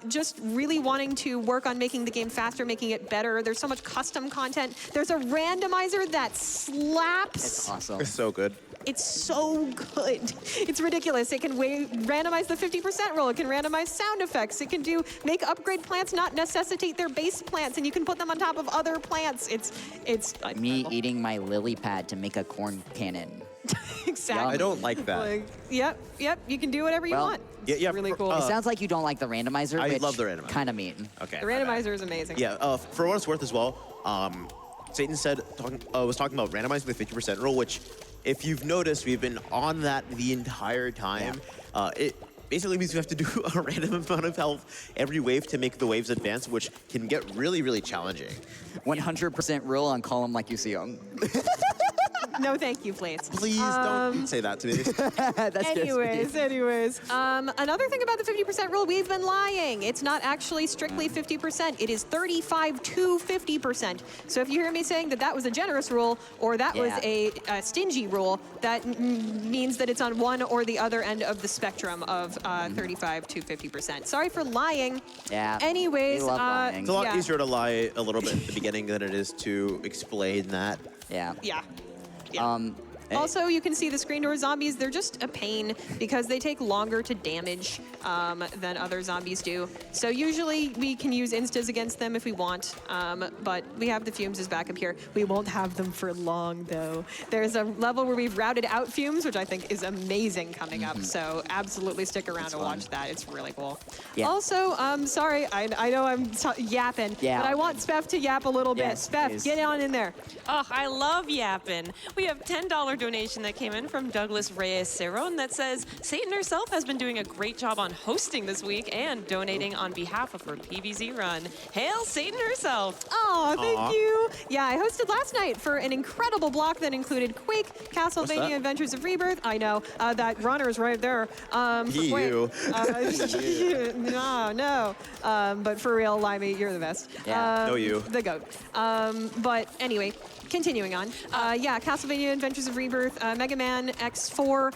just really wanting to work on making the game faster, making it better. There's so much custom content. There's a randomizer that slaps. It's awesome. it's so good. It's so good. It's ridiculous. It can randomize the 50% rule. It can randomize sound effects. It can make upgrade plants not necessitate their base plants, and you can put them on top of other plants. It's Me eating my lily pad to make a corn cannon. exactly. I don't like that. Like, yep. You can do whatever you Well, want. yeah, It's really cool. It sounds like you don't like the randomizer, I which love the randomizer. kind of mean. Okay. The my bad. randomizer is amazing. Yeah, for what it's worth as well, Satan was talking about randomizing the 50% rule, which, if you've noticed, we've been on that the entire time. It basically means we have to do a random amount of health every wave to make the waves advance, which can get really challenging. 100% rule on call them like you see them. No, thank you, please. Please don't say that to me. That's Anyways. Another thing about the 50% rule, we've been lying. It's not actually strictly 50%. It is 35 to 50%. So if you hear me saying that was a generous rule or that was a stingy rule, that means that it's on one or the other end of the spectrum of 35 to 50%. Sorry for lying. Yeah. Anyways, we love lying. It's a lot yeah. easier to lie a little bit at the beginning than it is to explain that. Yeah. Yeah. Also, Also, you can see the screen door zombies, they're just a pain because they take longer to damage than other zombies do. So usually we can use instas against them if we want, but we have the fumes as backup here. We won't have them for long though. There's a level where we've routed out fumes, which I think is amazing coming up. So absolutely stick around to watch that. It's really cool. Yeah. Also, sorry, I know I'm yapping, Yeah. but I want Speff to yap a little bit. Yes, Speff, please. get on in there. Oh, I love yapping. We have $10 donation that came in from Douglas Reyes Cerron that says, Satan herself has been doing a great job on hosting this week and donating on behalf of her PVZ run. Hail Satan herself! Oh, thank you. Yeah, I hosted last night for an incredible block that included Quake, Castlevania Adventures of Rebirth. I know, that runner is right there. For Quake. No. But for real, Limey, you're the best. Yeah, know you. The GOAT. But anyway, continuing on. Yeah, Castlevania Adventures of Rebirth, Mega Man X4,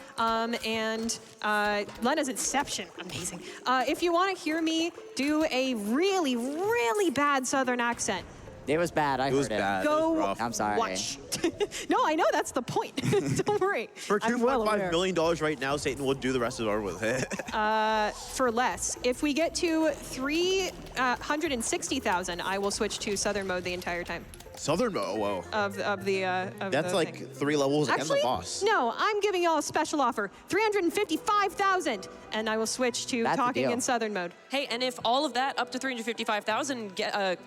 and Lena's Inception. Amazing. If you want to hear me do a really, really bad Southern accent, It was bad. I heard it. Bad. go I'm sorry. watch. No, I know that's the point. Don't worry. For $2.5 million right now, Satan will do the rest of our with it. For less. If we get to 360,000, I will switch to Southern mode the entire time. Southern mode, whoa. Of That's the like thing. 3 levels and the Actually, boss. no, I'm giving y'all a special offer. 355,000, and I will switch to That's a talking deal. in Southern mode. Hey, and if all of that up to 355,000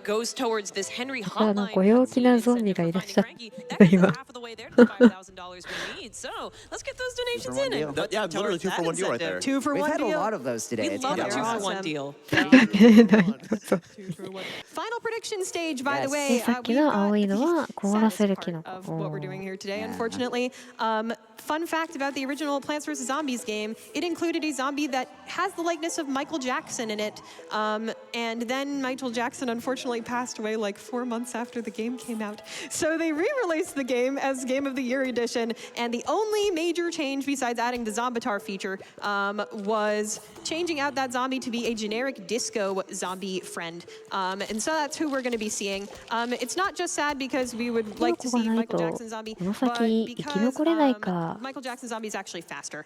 goes towards this Henry あのご陽気なゾンビがいらっしゃった that gets us 今 half of the way there to the $5,000 we need. So let's get those donations one in deal. and put Yeah, towards literally 2 for that 1 deal right incentive. there. 2 for We've 1 had a deal. lot of those today. We It's love a kinda 2 for awesome. 1 deal. Final prediction stage, by the Yes. way. さっきの青いのは凍らせるキノコ。 of what we're doing here today, Yeah. unfortunately. Fun fact about the original Plants vs. Zombies game, it included a zombie that has the likeness of Michael Jackson in it. And then Michael Jackson unfortunately passed away like 4 months after the game came out. So they re-released the game as Game of the Year edition, and the only major change besides adding the Zombitar feature was changing out that zombie to be a generic disco zombie friend. And so that's who we're going to be seeing. It's not just sad because we would like to see Michael Jackson zombie, この but 先生き残れないか。 Michael Jackson zombie is actually faster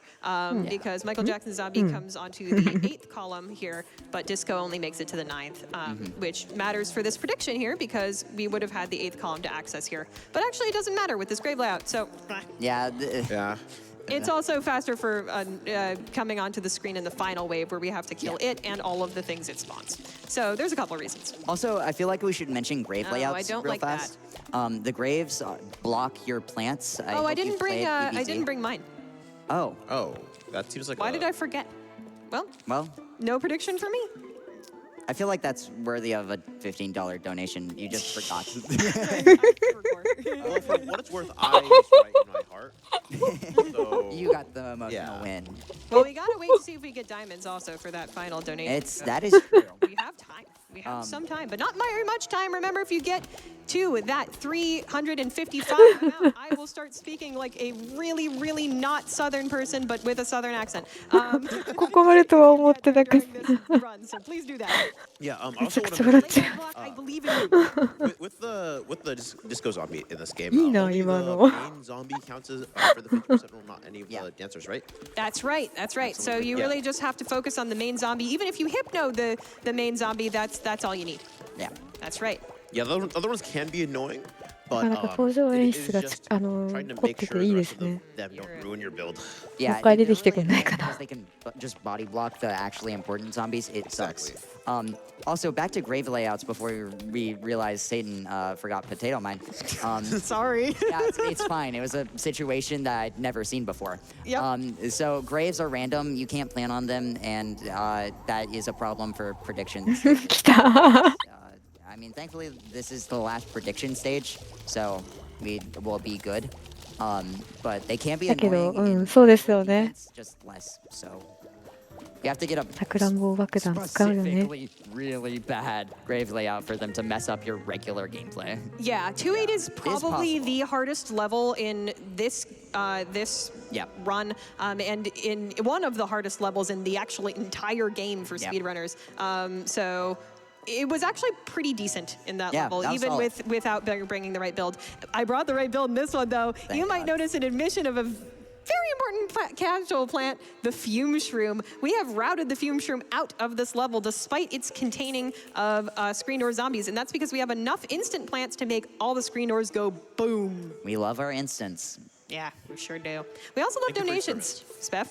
because Michael Jackson zombie comes onto the 8th column here, but disco only makes it to the 9th, which matters for this prediction here because we would have had the 8th column to access here. But actually it doesn't matter with this grave layout, so Yeah. Yeah. it's also faster for coming onto the screen in the final wave where we have to kill it and all of the things it spawns. So there's a couple of reasons. Also, I feel like we should mention grave Oh, layouts I don't real like that. fast. The graves block your plants. Oh, hope I you've didn't bring played I PvZ. didn't bring mine. Oh, Oh, that seems like Why did I forget? Well, well, no prediction for me. I feel like that's worthy of a $15 donation. You just forgot. Well, for what it's worth, I was right in my heart. So, You got the emotional Yeah. win. Well, we gotta wait to see if we get diamonds also for that final donation. That is true. We have time. We have some time, but not very much time. Remember, if you get to that 355 amount, I will start speaking like a really, really not Southern person, but with a Southern accent. ここまでとは思ってなかっ during this run, so please do that. yeah, I めち also ゃく want ちゃ to 笑っちゃう。 Block, I believe in you. with the disco zombie in this game. いいな、 only 今 the の。 main zombie counts as for the 50% rule, not any of the dancers, right? That's right. That's right. So Absolutely. you Yeah. really just have to focus on the main zombie. Even if you hypno the main zombie, that's all you need. Yeah. That's right. Yeah, the other ones can be annoying, な but かなか登場 it 演 is 出が just 凝 trying to っ make て sure ていい the で rest す of ね。 them don't ruin your build. Yeah. もう一回出てきて it くん really ないかな。 because they can just body block the actually important zombies. It sucks. Exactly. Also, back to grave layouts before we realized Satan forgot potato mine. Sorry. Yeah, it's fine. It was a situation that I'd never seen before. Yep. So graves are random. You can't plan on them, and that is a problem for predictions. 来た。 I mean, thankfully, this is the last prediction stage, so we will be good. But they can be だけど、 annoying. うん、そうですよね。 It's just less. So you have to get a さくらんぼ爆弾使うよね。 specifically really bad grave layout for them to mess up your regular gameplay. Yeah, 2-8 is probably possible. the hardest level in this Yeah. run, and in one of the hardest levels in the actually entire game for Yeah. speedrunners. So it was actually pretty decent in that Yeah, level, that was even solid. without bringing the right build. I brought the right build in this one though. You might God. notice an admission of a very important casual plant, the fume shroom. We have routed the fume shroom out of this level despite its containing of screen door zombies, and that's because we have enough instant plants to make all the screen doors go boom. We love our instants. Yeah, we sure do. We also love Thank you for donations, Speff.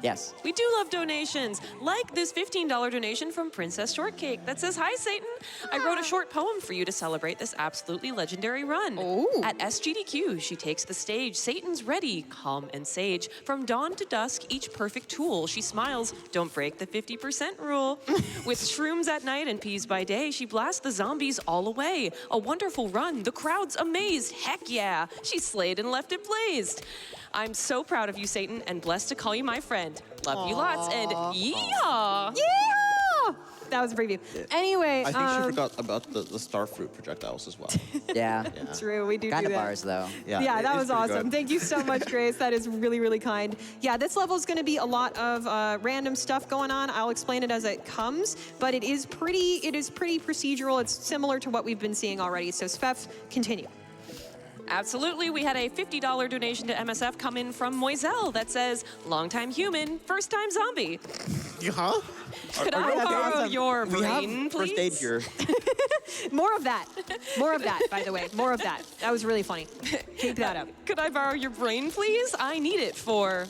Yes. We do love donations, like this $15 donation from Princess Shortcake that says, "Hi, Satan. I wrote a short poem for you to celebrate this absolutely legendary run. At SGDQ, she takes the stage. Satan's ready, calm and sage. From dawn to dusk, each perfect tool. She smiles, don't break the 50% rule. With shrooms at night and peas by day, she blasts the zombies all away. A wonderful run. The crowd's amazed. Heck yeah. She slayed and left it blazed. I'm so proud of you, Satan, and blessed to call you my friend. Love you lots, and yeehaw!" Yeah! That was a preview. Anyway, I think she forgot about the starfruit projectiles as well. Yeah. True, we do Kind do of that. bars though. Yeah, that it's was pretty awesome. good. Thank you so much, Grace. That is really, really kind. Yeah, this level is going to be a lot of random stuff going on. I'll explain it as it comes, but it is pretty procedural. It's similar to what we've been seeing already. So, Svef, continue. Absolutely. We had a $50 donation to MSF come in from Moiselle that says, "Long-time human, first-time zombie. Huh? Could I borrow your We brain, have please?" first aid here. More of that. More of that, by the way. More of that. That was really funny. Keep that up. "Could I borrow your brain, please? I need it for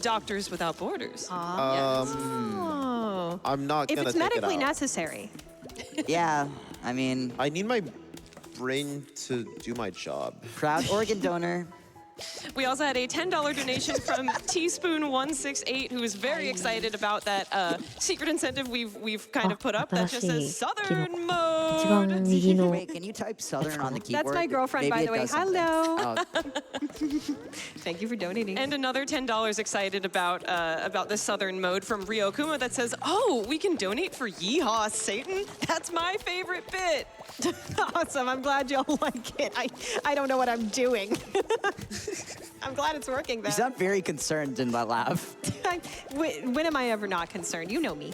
Doctors Without Borders." Oh. I'm not If gonna it's take medically it out. necessary. Yeah. I mean, I need my brain to do my job. proud organ donor. We also had a $10 donation from Teaspoon168, who is very excited about that secret incentive we've kind of put up that just says Southern 一 Mode. 番右の Wait, can you type Southern on the keyboard? That's my girlfriend, Maybe by the it way. does something. Hello. Oh, Thank you for donating. And another $10 excited about the Southern Mode from Rio Kuma that says, "Oh, we can donate for Yeehaw, Satan. That's my favorite bit." Awesome. I'm glad y'all like it. I don't know what I'm doing. I'm glad it's working, though. you sound very concerned in that laugh. When am I ever not concerned? You know me.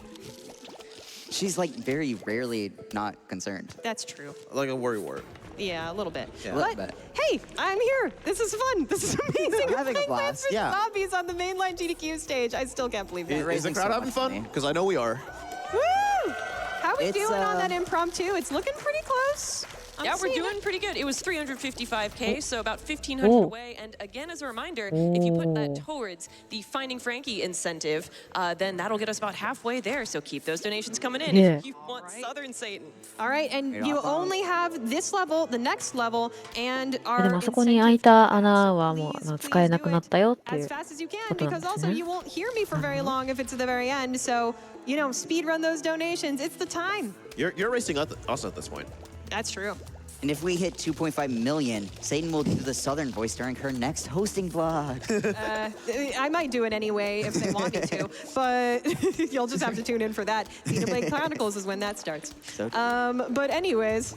She's like very rarely not concerned. That's true. Like a worrywart. Yeah, a little bit. Yeah. A little But bit. hey, I'm here. This is fun. This is amazing. I'm having a We're playing blast. Plants vs. Yeah. Zombies on the mainline GDQ stage. I still can't believe that. Is the raising crowd so having much fun? money. Because I know we are. Woo! How we It's, doing on that impromptu? It's looking pretty close. I'm Yeah, we're seeing doing it. pretty good. It was 355K, so about 1,500 Oh. away. And again, as a reminder, if you put that towards the Finding Frankie incentive, then that'll get us about halfway there. So keep those donations coming in Yeah. if you want Southern Satan. All right, and You're you not wrong. only have this level, the next level, and で our もあそこに開いた穴は incentive. もう Please, 使えなくなったよってい as う fast as you can, ことなんで because す also ね you won't hear me for very long if it's at the very end. So, you know, speed run those donations. It's the time. You're racing us at this point. That's true. And if we hit 2.5 million, Satan will do the Southern voice during her next hosting vlog. I might do it anyway if they want me to, but you'll just have to tune in for that. Xenoblade Chronicles is when that starts. So- But anyways,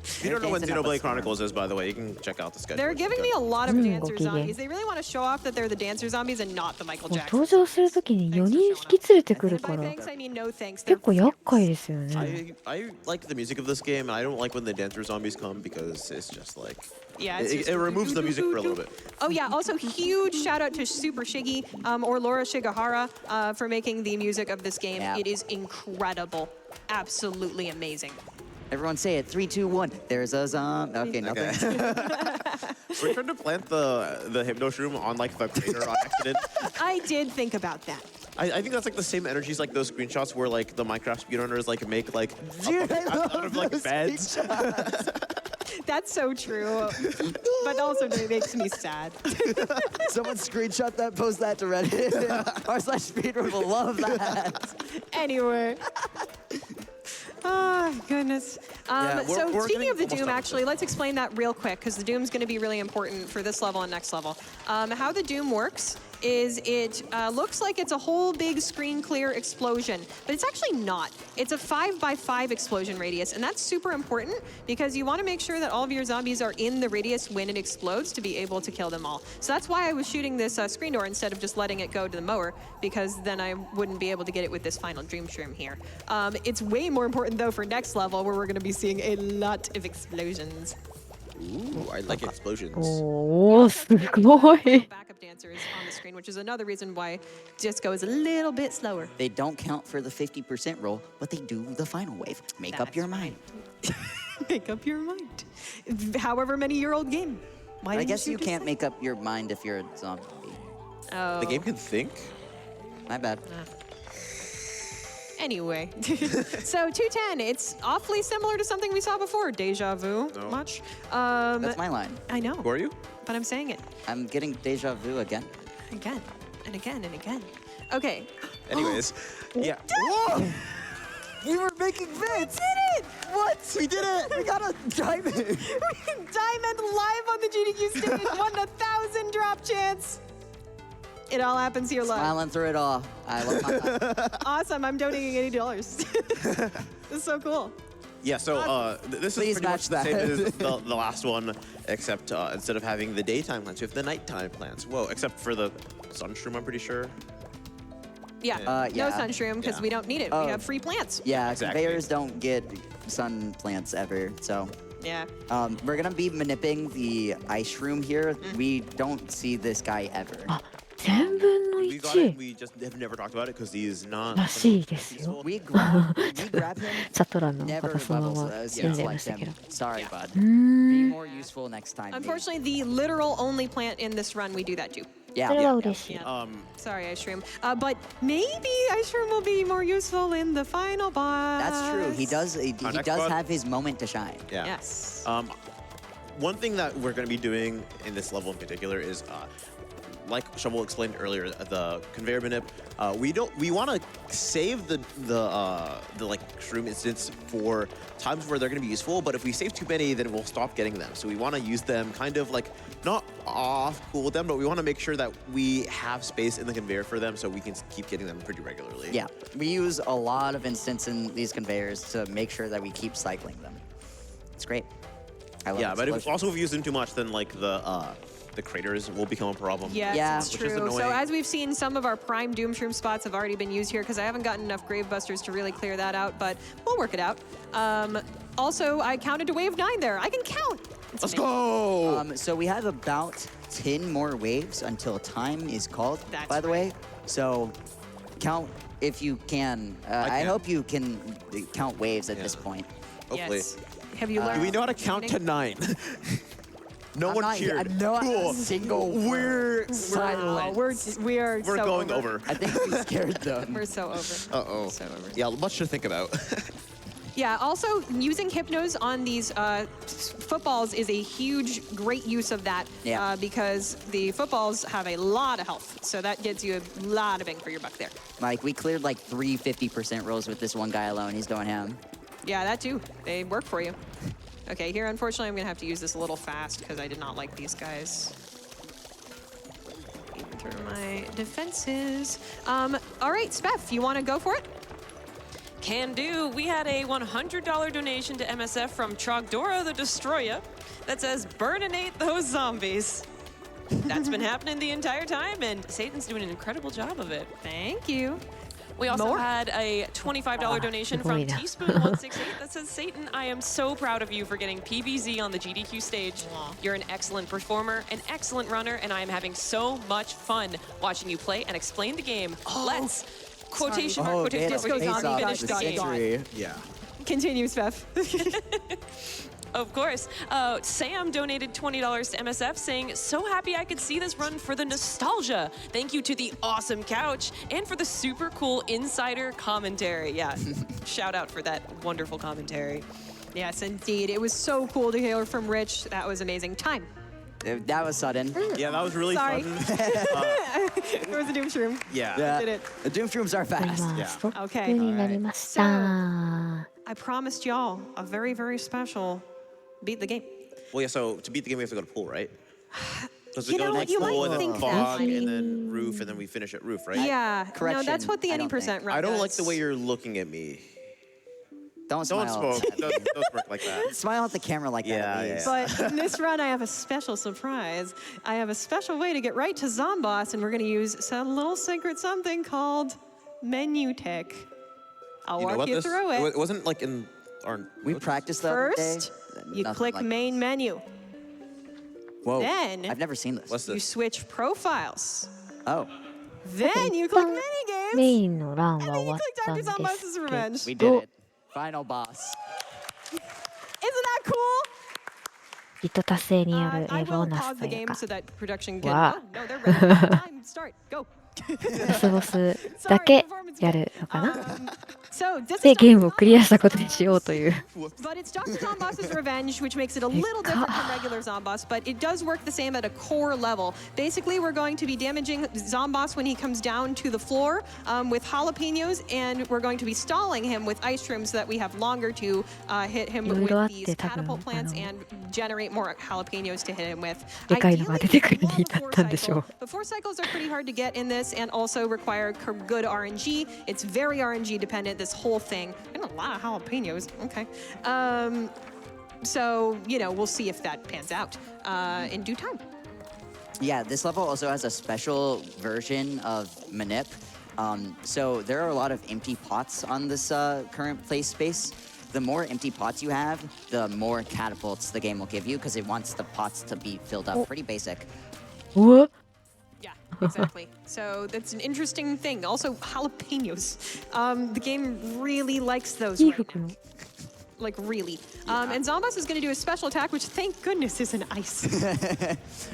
If you don't know when Dancing up a Xenoblade storm. Chronicles is, by the way, you can check out the schedule. they're It's giving good. me a lot of dancer okay, zombies. yeah. They really want to show off that they're the dancer zombies and not the Michael もう Jackson. 登場するときに4人引き連れてくる And か by ら thanks, I mean no thanks. 結構厄介ですよね。 I like the music of this game, and I don't like when the dancer zombies come because it's just like Yeah, it's it just- removes the music for a little bit. Oh yeah, also huge shout out to Super Shiggy or Laura Shigahara for making the music of this game. Yeah. It is incredible. Absolutely amazing. Everyone say it. 3, 2, 1. There's a zombie. Okay, nothing. We're trying to plant the hypno shroom on like vibrator on accident. I did think about that. I think that's like the same energy as like those screenshots where like the Minecraft speedrunners like make like out of like beds. That's so true. But also it makes me sad. Someone screenshot that, post that to Reddit. r/speedrun will love that. Anyway. Oh, goodness. Yeah, So we're speaking getting of the almost Doom, done with actually, it. let's explain that real quick, because the Doom's going to be really important for this level and next level. How the Doom works is it looks like it's a whole big screen clear explosion, but it's actually not. It's a 5x5 explosion radius, and that's super important because you want to make sure that all of your zombies are in the radius when it explodes to be able to kill them all. So that's why I was shooting this screen door instead of just letting it go to the mower, because then I wouldn't be able to get it with this final Dream Shroom here. It's way more important though for next level, where we're going to be seeing a lot of explosions. Ooh, I like explosions. おー、すごい。 Backup dancers on the screen, which is another reason why disco is a little bit slower. They don't count for the 50% rule, but they do the final wave. Make up That's your mind. Make up your mind. However many-year-old game. Why I didn't guess you just can't say- make up your mind if you're a zombie. Oh. The game can think. My bad. Anyway, so 210, it's awfully similar to something we saw before. Deja vu, No. much. That's my line. I know, Who are you? but I'm saying it I'm getting deja vu again. again and again and again. Okay. Anyways, yeah. Whoa! We were making bets. Did it! What? We did it. We got a diamond. Diamond live on the GDQ stage, 1 in 1,000 drop chance. It all happens here live. Smiling through it all. I love my life. Awesome, I'm donating $80. This is so cool. Yeah, so this Please is pretty much match the same that. as the last one, except instead of having the daytime plants, we have the nighttime plants. Whoa, except for the sunshroom, I'm pretty sure. Yeah, yeah. no sunshroom because Yeah. we don't need it. Oh. We have free plants. Yeah, Exactly. conveyors don't get sun plants ever, so. Yeah. We're gonna be manipulating the ice room here. We don't see this guy ever. 10分の We got it. 1 We just have never talked about it because he's not. らしいですよ。 We grab him. チャット欄の Never 方その levels まま us 読んで to ま like したけど them. Sorry, bud. うー Be ん more useful next time. maybe. Unfortunately, the literal only plant in this run, we do that too. それ Yeah. は嬉しい Yeah. Sorry, Ice Shroom. But maybe Ice Shroom will be more useful in the final boss. That's true. He does. He next does bud. have his moment to shine. Yeah. Yes. One thing that we're going to be doing in this level in particular is, like Shovel explained earlier, the conveyor manip. We want to save the like shroom instance for times where they're going to be useful. But if we save too many, then we'll stop getting them. So we want to use them kind of like not off cooldown, but we want to make sure that we have space in the conveyor for them, so we can keep getting them pretty regularly. Yeah. We use a lot of instants in these conveyors to make sure that we keep cycling them. It's great. I love Yeah, but explosions. if we use them too much, then like the craters will become a problem. Yes, Yeah. it's Which is true. So annoying. as we've seen, some of our prime Doom Shroom spots have already been used here because I haven't gotten enough Grave Busters to really clear that out, but we'll work it out. Also, I counted to wave 9 there. I can count. It's Let's amazing. go! So we have about 10 more waves until time is called, That's by the way. So count if you can. I can. hope you can count waves at this point. Hopefully. Yes. Have you learned? Do we know how to count to 9? No I'm one not- cheered. I'm not Cool. a single We're silent. We are we're so going over. I think we scared them. We're so over. Uh-oh. So over. Yeah, much to think about. Yeah, also using Hypnos on these footballs is a huge, great use of that Yeah. because the footballs have a lot of health. So that gets you a lot of bang for your buck there. Like, we cleared like 3 50% rolls with this one guy alone. He's going ham. Yeah, that too. They work for you. Okay, here, unfortunately, I'm going to have to use this a little fast because I did not like these guys. Even through my defenses. All right, Speff, you want to go for it? Can do. We had a $100 donation to MSF from Trogdora the Destroyer that says, burninate those zombies. That's been happening the entire time, and Satan's doing an incredible job of it. Thank you. We also More? had a $25 donation from Boy, yeah. Teaspoon168 that says, Satan, I am so proud of you for getting PBZ on the GDQ stage. You're an excellent performer, an excellent runner, and I am having so much fun watching you play and explain the game. Let's, quotation mark, quotation they had mark, a face-off finish to the game. century. Yeah. Continue, Speff. Of course. Sam donated $20 to MSF saying, so happy I could see this run for the nostalgia. Thank you to the awesome couch and for the super cool insider commentary. Yeah, shout out for that wonderful commentary. Yes, indeed. It was so cool to hear from Rich. That was amazing. Time. That was sudden. Yeah, that was really Sorry. fun. It was a Doom Shroom. Yeah. Yeah. Did it. The Doom Shrooms are これ fast. はストップ Okay. になりました。 I promised y'all a very, very special beat the game. Well, yeah, so to beat the game, we have to go to pool, right? Because we You go know, next you might pool and then think fog that. and then roof and then we finish at roof, right? Yeah. No, Correction, that's what the I any don't percent think. run I don't does. like the way you're looking at me. Don't Don't smile. smoke. Don't work like that. Smile at the camera like Yeah, that, yeah. please. But in this run, I have a special surprise. I have a special way to get right to Zomboss, and we're going to use some little secret something called menu tech. I'll You know walk about you this? through it. It wasn't like in our. We notes? practiced the other day. First, you Nothing click like main this. menu. Whoa. then- I've never seen this. What's You this? switch profiles. Oh. Then you click mini メ games. インのラン And は then 終 you わっ click たん Dr. です Zomboss's け Revenge. We ど did it. Final boss. Isn't that cool? 糸達成による I ボー will ナ pause スと the いう game か so that production can. Wow. Oh, no, they're ready. Time, start, go. ラスボスだけやるのかな So this で is ゲームをクリアしたことにしようという But it's Dr. Zomboss's Revenge, which makes it a little different from regular Zomboss, but it does work the same at a core level. Basically, we're going to be damaging Zomboss when he comes down to the floor with jalapenos, and we're going to be stalling him with ice shrooms so that we have longer to hit him with these catapult plants and generate more jalapenos to hit him with. でかいのが出てくるに至ったんでしょう The four cycles are pretty hard to get in this and also require good RNG. It's very RNG dependent, this whole thing. And a lot of jalapenos. Okay. So, you know, we'll see if that pans out in due time. Yeah, this level also has a special version of Manip. So there are a lot of empty pots on this current play space. The more empty pots you have, the more catapults the game will give you because it wants the pots to be filled up. Pretty basic. うわ Yeah, exactly. So that's an interesting thing. Also, jalapenos. The game really likes those いい right 服 now. の Like, really. And Zomboss is going to do a special attack, which, thank goodness, is an ice.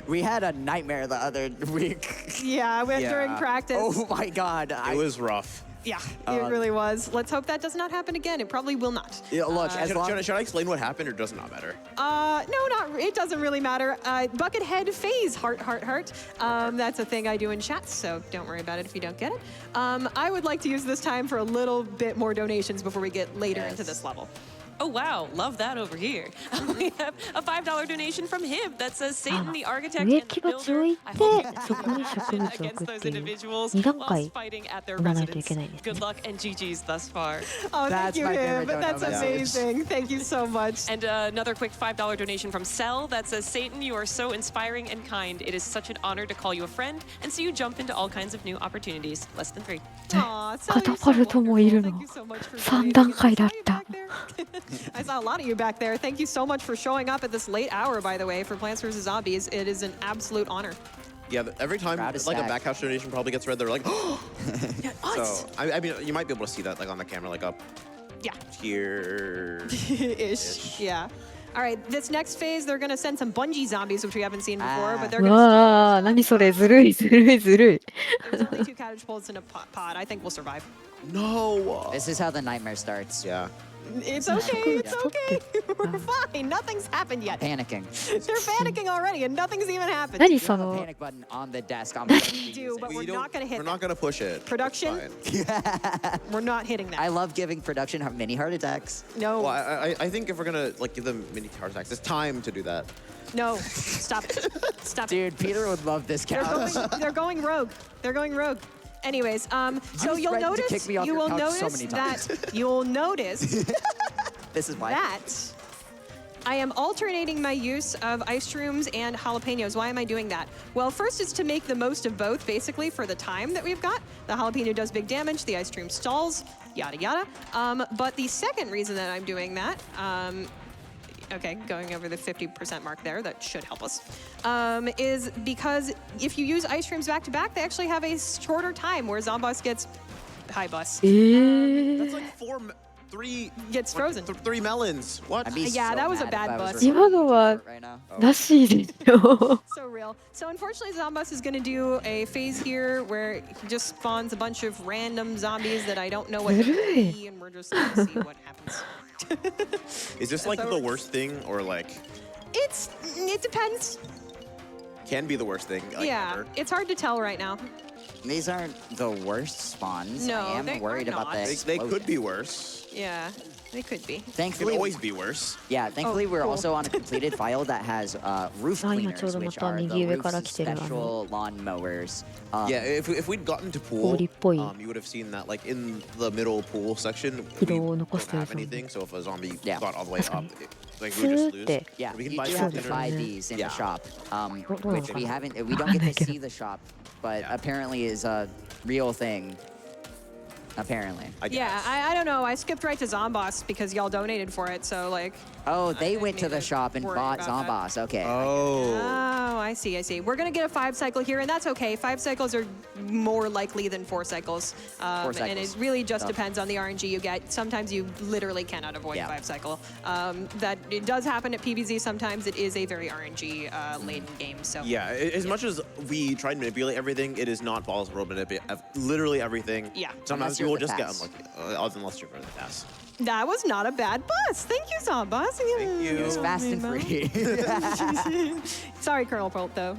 We had a nightmare the other week. Yeah, during practice. Oh my god. It was rough. Yeah, it really was. Let's hope that does not happen again. It probably will not. Yeah, look, as long Should I explain what happened, or does it not matter? No, it doesn't really matter. Buckethead phase, heart. That's a thing I do in chats, so don't worry about it if you don't get it. I would like to use this time for a little bit more donations before we get later into this level. Oh, wow. Love that over here. We have a $5 donation from him that says Satan the Architect and 植 the 木鉢を Builder. 置い I て hope you そこに植物を against 置く those っていう individuals 2段 whilst 階 fighting at their 踏まないとい residence. けないんですね Good luck and GG's thus far. Oh, That's thank you, my him. favorite That's donut message. amazing. Thank you so much. And another quick $5 donation from Cell that says, Satan, you are so inspiring and kind. It is such an honor to call you a friend and see you jump into all kinds of new opportunities. Less than 3. Aw, Sally, カタ you're パ so ルトもいる wonderful. の Thank you so much for 3 donating. 段階だっ I saw た a lot of you back there. Thank you so much for showing up at this late hour, by the way, for Plants vs. Zombies. It is an absolute honor. Yeah, every time Crowd is like a stacked. backhouse donation probably gets read, they're like, oh. Us. So I mean, you might be able to see that like on the camera, like up Yeah. here. Ish. Yeah. All right, this next phase, they're going to send some bungee zombies, which we haven't seen before, but they're う going to... わあ何それずるいずるいずるい There's only 2 catapults in a pod. I think we'll survive. No. This is how the nightmare starts. Yeah. It's okay. It's Yeah. okay. We're fine. Nothing's happened yet. Panicking. They're panicking already, and nothing's even happened. 何 You そ have a の panic button on the desk. I'm We going to do, use it. but we're We not going to hit We're not gonna push it. Production? It's fine. We're not hitting that. I love giving production mini heart attacks. No. Well, I think if we're gonna like give them mini heart attacks, it's time to do that. No. Stop it. Stop it. Dude, Peter would love this couch. They're going rogue. They're going rogue. Anyways, so was you'll threatened to notice kick me off you your will couch so notice many that times. you'll notice This is why. that I am alternating my use of ice shrooms and jalapenos. Why am I doing that? Well, first is to make the most of both, basically, for the time that we've got. The jalapeno does big damage, the ice shroom stalls, yada yada. But the second reason that I'm doing that, okay, going over the 50% mark there, that should help us, is because if you use ice shrooms back to back, they actually have a shorter time where Zomboss gets, hi bus, えー That's like 3 gets frozen. 3 melons. What? I'd be Yeah, so that was a mad bad if I was bus. recording 今のは right now. らしいですよ So real. So unfortunately, Zomboss is going to do a phase here where he just spawns a bunch of random zombies that I don't know what to be, and we're just going to see what happens. Is this like the worst thing, or like It depends. can be the worst thing? Like, Yeah, ever? it's hard to tell right now. These aren't the worst spawns. No, I am they worried are about not. the They could be explosion. worse. Yeah, they could be. It can Thankfully, always be worse. yeah. Thankfully, Oh, we're cool. also on a completed file that has roof あ、今 cleaners, ちょうどま which た are the 右上から roof's 来てる special lawn mowers. Yeah, if we'd gotten to pool, 氷っぽい you would have seen that like in the middle pool section, we 軌道を don't 残してる have anything. So if a zombie Yeah. got all the way up, like we ス would ー just っ lose. て Yeah, We can you buy do some have to dinner. buy these in Yeah. the shop, Hold which on. we haven't. We don't Ah, get to naked. see the shop, but Yeah. apparently is a real thing. apparently. Yeah, I don't know. I skipped right to Zomboss because y'all donated for it, so like. Oh, they went to the shop and bought Zomboss. Okay. Oh, I see. We're gonna get a 5 cycle here, and that's okay. 5 cycles are more likely than 4 cycles. 4 cycles. And it really just depends on the RNG you get. Sometimes you literally cannot avoid 5 cycle. That it does happen at PvZ. Sometimes it is a very RNG laden game. So yeah, as much as we try to manipulate everything, it is not possible to manipulate literally everything. Yeah. Sometimes people just get unlucky, unless you're for the pass. That was not a bad bus. Thank you, Zomboss. Thank you. It was fast and free. Sorry, Colonel Polt, though.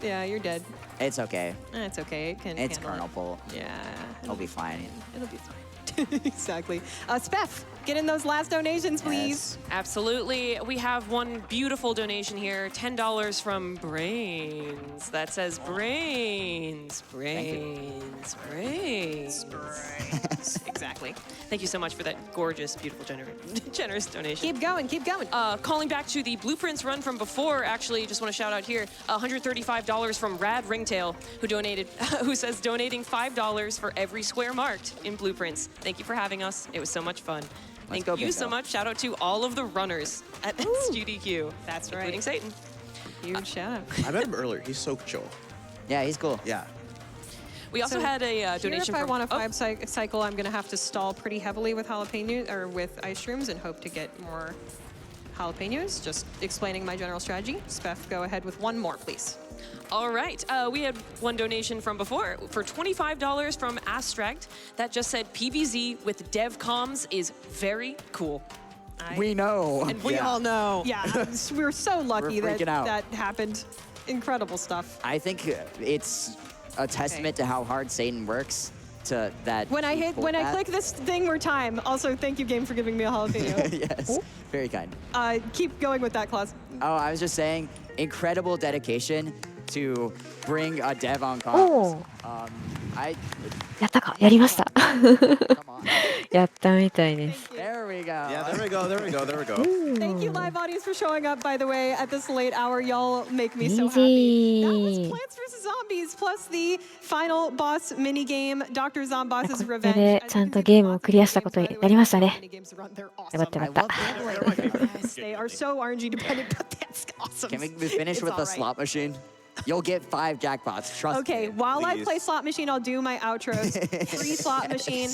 Yeah, you're dead. It's okay. It's okay. It can It's handle Colonel Polt. Yeah. It'll be fine. It'll be fine. Exactly. Speff, get in those last donations, please. Yes. Absolutely. We have one beautiful donation here, $10 from Brains. That says Brains. Exactly. Thank you so much for that gorgeous, beautiful, generous donation. Keep going. Calling back to the Blueprints run from before, actually, just want to shout out here, $135 from Rad Ringtail, who says donating $5 for every square marked in Blueprints. Thank you for having us. It was so much fun. Thank you so much. Shout out to all of the runners at SGDQ. That's right. Including Satan. Huge shout out. I met him earlier. He's so chill. Yeah, he's cool. Yeah. We also had a donation If I from... want a 5 cycle, I'm going to have to stall pretty heavily with jalapeno or with ice shrooms and hope to get more jalapenos. Just explaining my general strategy. Speff, go ahead with one more, please. All right. We had one donation from before for $25 from Astract that just said PvZ with dev comms is very cool. We know. And we all know. Yeah, we're so lucky We're freaking out. that happened. Incredible stuff. I think it's a testament to how hard Satan works. To that. When I click this thing more time. Also, thank you, game, for giving me a jalapeno. Yes, very kind. Keep going with that, Claus. Oh, I was just saying, incredible dedication to bring a dev on comms.やったか、やりました。 Come on. やったみたいです。 There we go. Yeah, there we go. Thank you, live audience, for showing up, by the way, at this late hour. Y'all make me so happy. That was Plants vs. Zombies, plus the final boss minigame, Dr. Zomboss's これ Revenge. でちゃんとゲームをクリアしたことになりましたね。よかったよかった。 They are so RNG dependent, but that's awesome. Can we finish with the slot machine? You'll get 5 jackpots. Trust me. Okay, while I play slot machine, I'll do my outros. Free slot machine.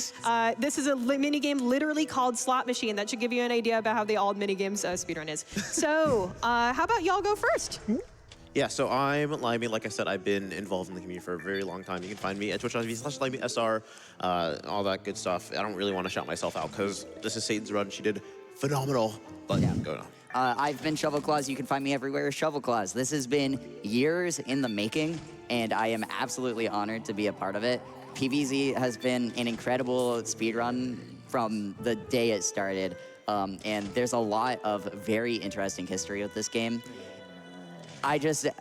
This is a mini game literally called Slot Machine. That should give you an idea about how the old mini games speedrun is. So, how about y'all go first? Yeah, so I'm Limey. Like I said, I've been involved in the community for a very long time. You can find me at twitch.tv/LimeySR, all that good stuff. I don't really want to shout myself out because this is Satan's run. She did phenomenal, but go on. I've been Shovel Claus. You can find me everywhere as Shovel Claus. This has been years in the making, and I am absolutely honored to be a part of it. PvZ has been an incredible speedrun from the day it started, and there's a lot of very interesting history with this game. The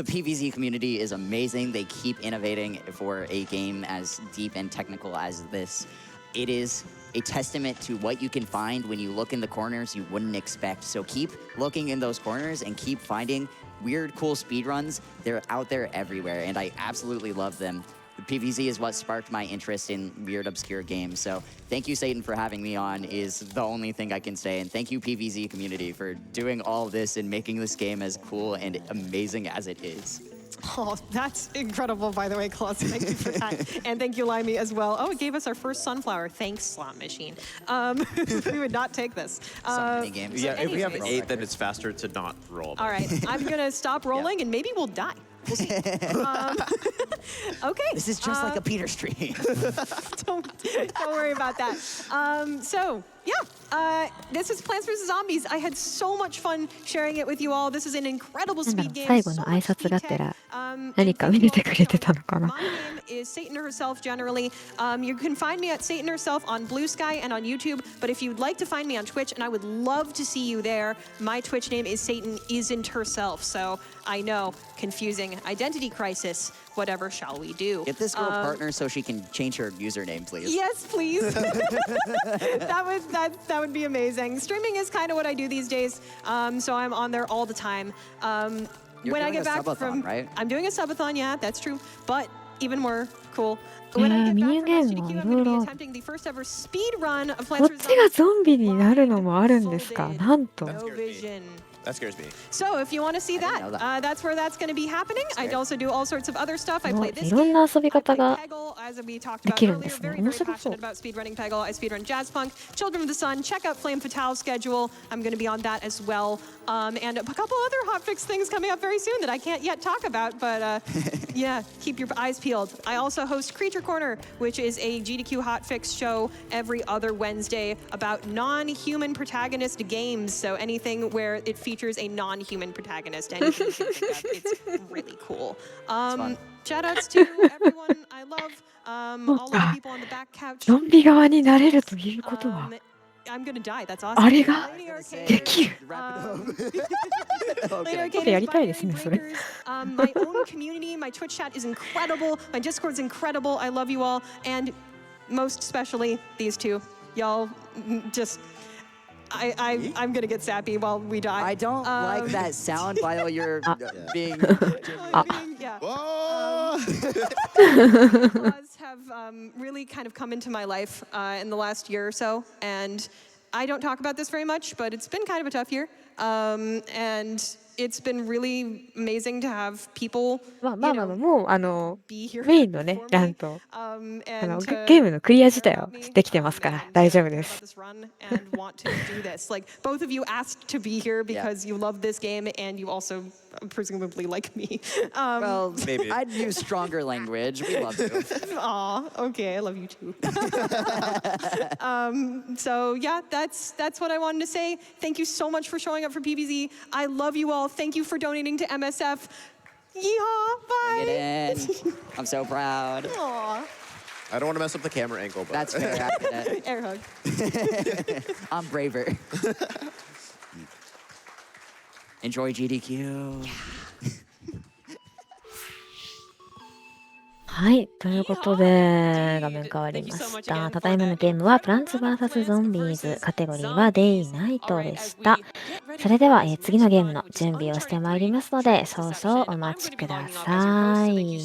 PvZ community is amazing. They keep innovating for a game as deep and technical as this. It is a testament to what you can find when you look in the corners you wouldn't expect. So keep looking in those corners and keep finding weird, cool speedruns. They're out there everywhere, and I absolutely love them. The PvZ is what sparked my interest in weird, obscure games. So thank you, Satan, for having me on is the only thing I can say. And thank you, PvZ community, for doing all this and making this game as cool and amazing as it is. Oh, that's incredible, by the way, Claus. Thank you for that. And thank you, Limey, as well. Oh, it gave us our first sunflower. Thanks, Slot Machine. We would not take this. So many games. Yeah, if we have 8, then it's faster to not roll. All right, I'm going to stop rolling, and maybe we'll die. We'll see. Okay. This is just like a Peter stream. Don't worry about that. So, yeah, this is Plants vs. Zombies. I had so much fun sharing it with you all. This is an incredible なんだろ speed う、 game. 最後の挨拶がてら何か見れてくれてたのかな。 My name is SatanHerself generally. You can find me at SatanHerself on Blue Sky and on YouTube. But if you'd like to find me on Twitch, and I would love to see you there, my Twitch name is SatanIsn'tHerself. So I know, confusing identity crisis. Whatever shall we do? Get this girl a partner so she can change her username, please. Yes, please. that would be amazing. Streaming is kind of what I do these days, so I'm on there all the time. You're when I doing get a back subathon, from, right? I'm doing a subathon. Yeah, that's true. But even more cool. When I get back from ミニゲーム SGDQ, もい I'm ろ going い to be ろ attempting the first ever speed run of こ Plants っちが vs. ゾンビになるのもあるんですか。 Zombies なんと。 No vision. That scares me. So if you want to see I that, didn't know that. that's where that's going to be happening. I also do all sorts of other stuff. I play this いろん game. な遊び I play 方が Peggle, as we talked で about きるんで earlier. すね。 Very, 面 very 白そう passionate。about speedrunning Peggle. I speedrun Jazz Punk, Children of the Sun. Check out Flame Fatale's schedule. I'm going to be on that as well. And a couple other hotfix things coming up very soon that I can't yet talk about, but yeah, keep your eyes peeled. I also host Creature Corner, which is a GDQ hotfix show every other Wednesday about non-human protagonist games. So anything where it features a non-human protagonist. Anything you can think of, it's really cool. Shout outs to everyone I love, all of the people on the back couch. ゾンビ側になれるということは I'm gonna die. That's あ awesome. れが Lady Arcade, できる。 Lady ちょっとやりたいですね、 Arcade, それ。 my own community, my Twitch chat is incredible. My Discord's incredible. I love you all, and most especially these two, y'all. Just, I'm gonna get sappy while we die. I don't like that sound while you're being. Yeah. Whoa! Laws have really kind of come into my life in the last year or so, and I don't talk about this very much, but it's been kind of a tough year, and it's been really amazing to have people, まあまあまあ、もう be here メインのね、 for ラ me, ンと and ゲームのクリア自体はできてますから大丈夫で about す。 this run and want to do this. Like both of you asked to be here because you love this game and you also presumably like me. Well, Maybe. I'd use stronger language. We love you. Aw, okay, I love you too. So yeah, that's what I wanted to say. Thank you so much for showing up for PBZ. I love you all. Thank you for donating to MSF. Yeehaw! Bye. Get in. I'm so proud. Aw, I don't want to mess up the camera angle, but That's fair. I get it. air hug. I'm braver. Enjoy GDQ. はい、ということで画面変わりました。ただいまのゲームはプランツ vs ゾンビーズ、カテゴリーはデイナイトでした。それでは、次のゲームの準備をしてまいりますので、少々お待ちください。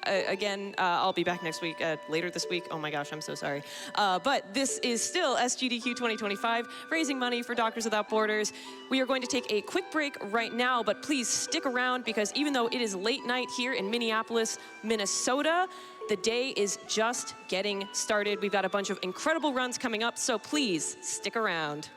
Again, I'll be back next week, later this week. Oh my gosh, I'm so sorry. But this is still SGDQ 2025, raising money for Doctors Without Borders. We are going to take a quick break right now, but please stick around because even though it is late night here in Minneapolis, Minnesota, the day is just getting started. We've got a bunch of incredible runs coming up, so please stick around.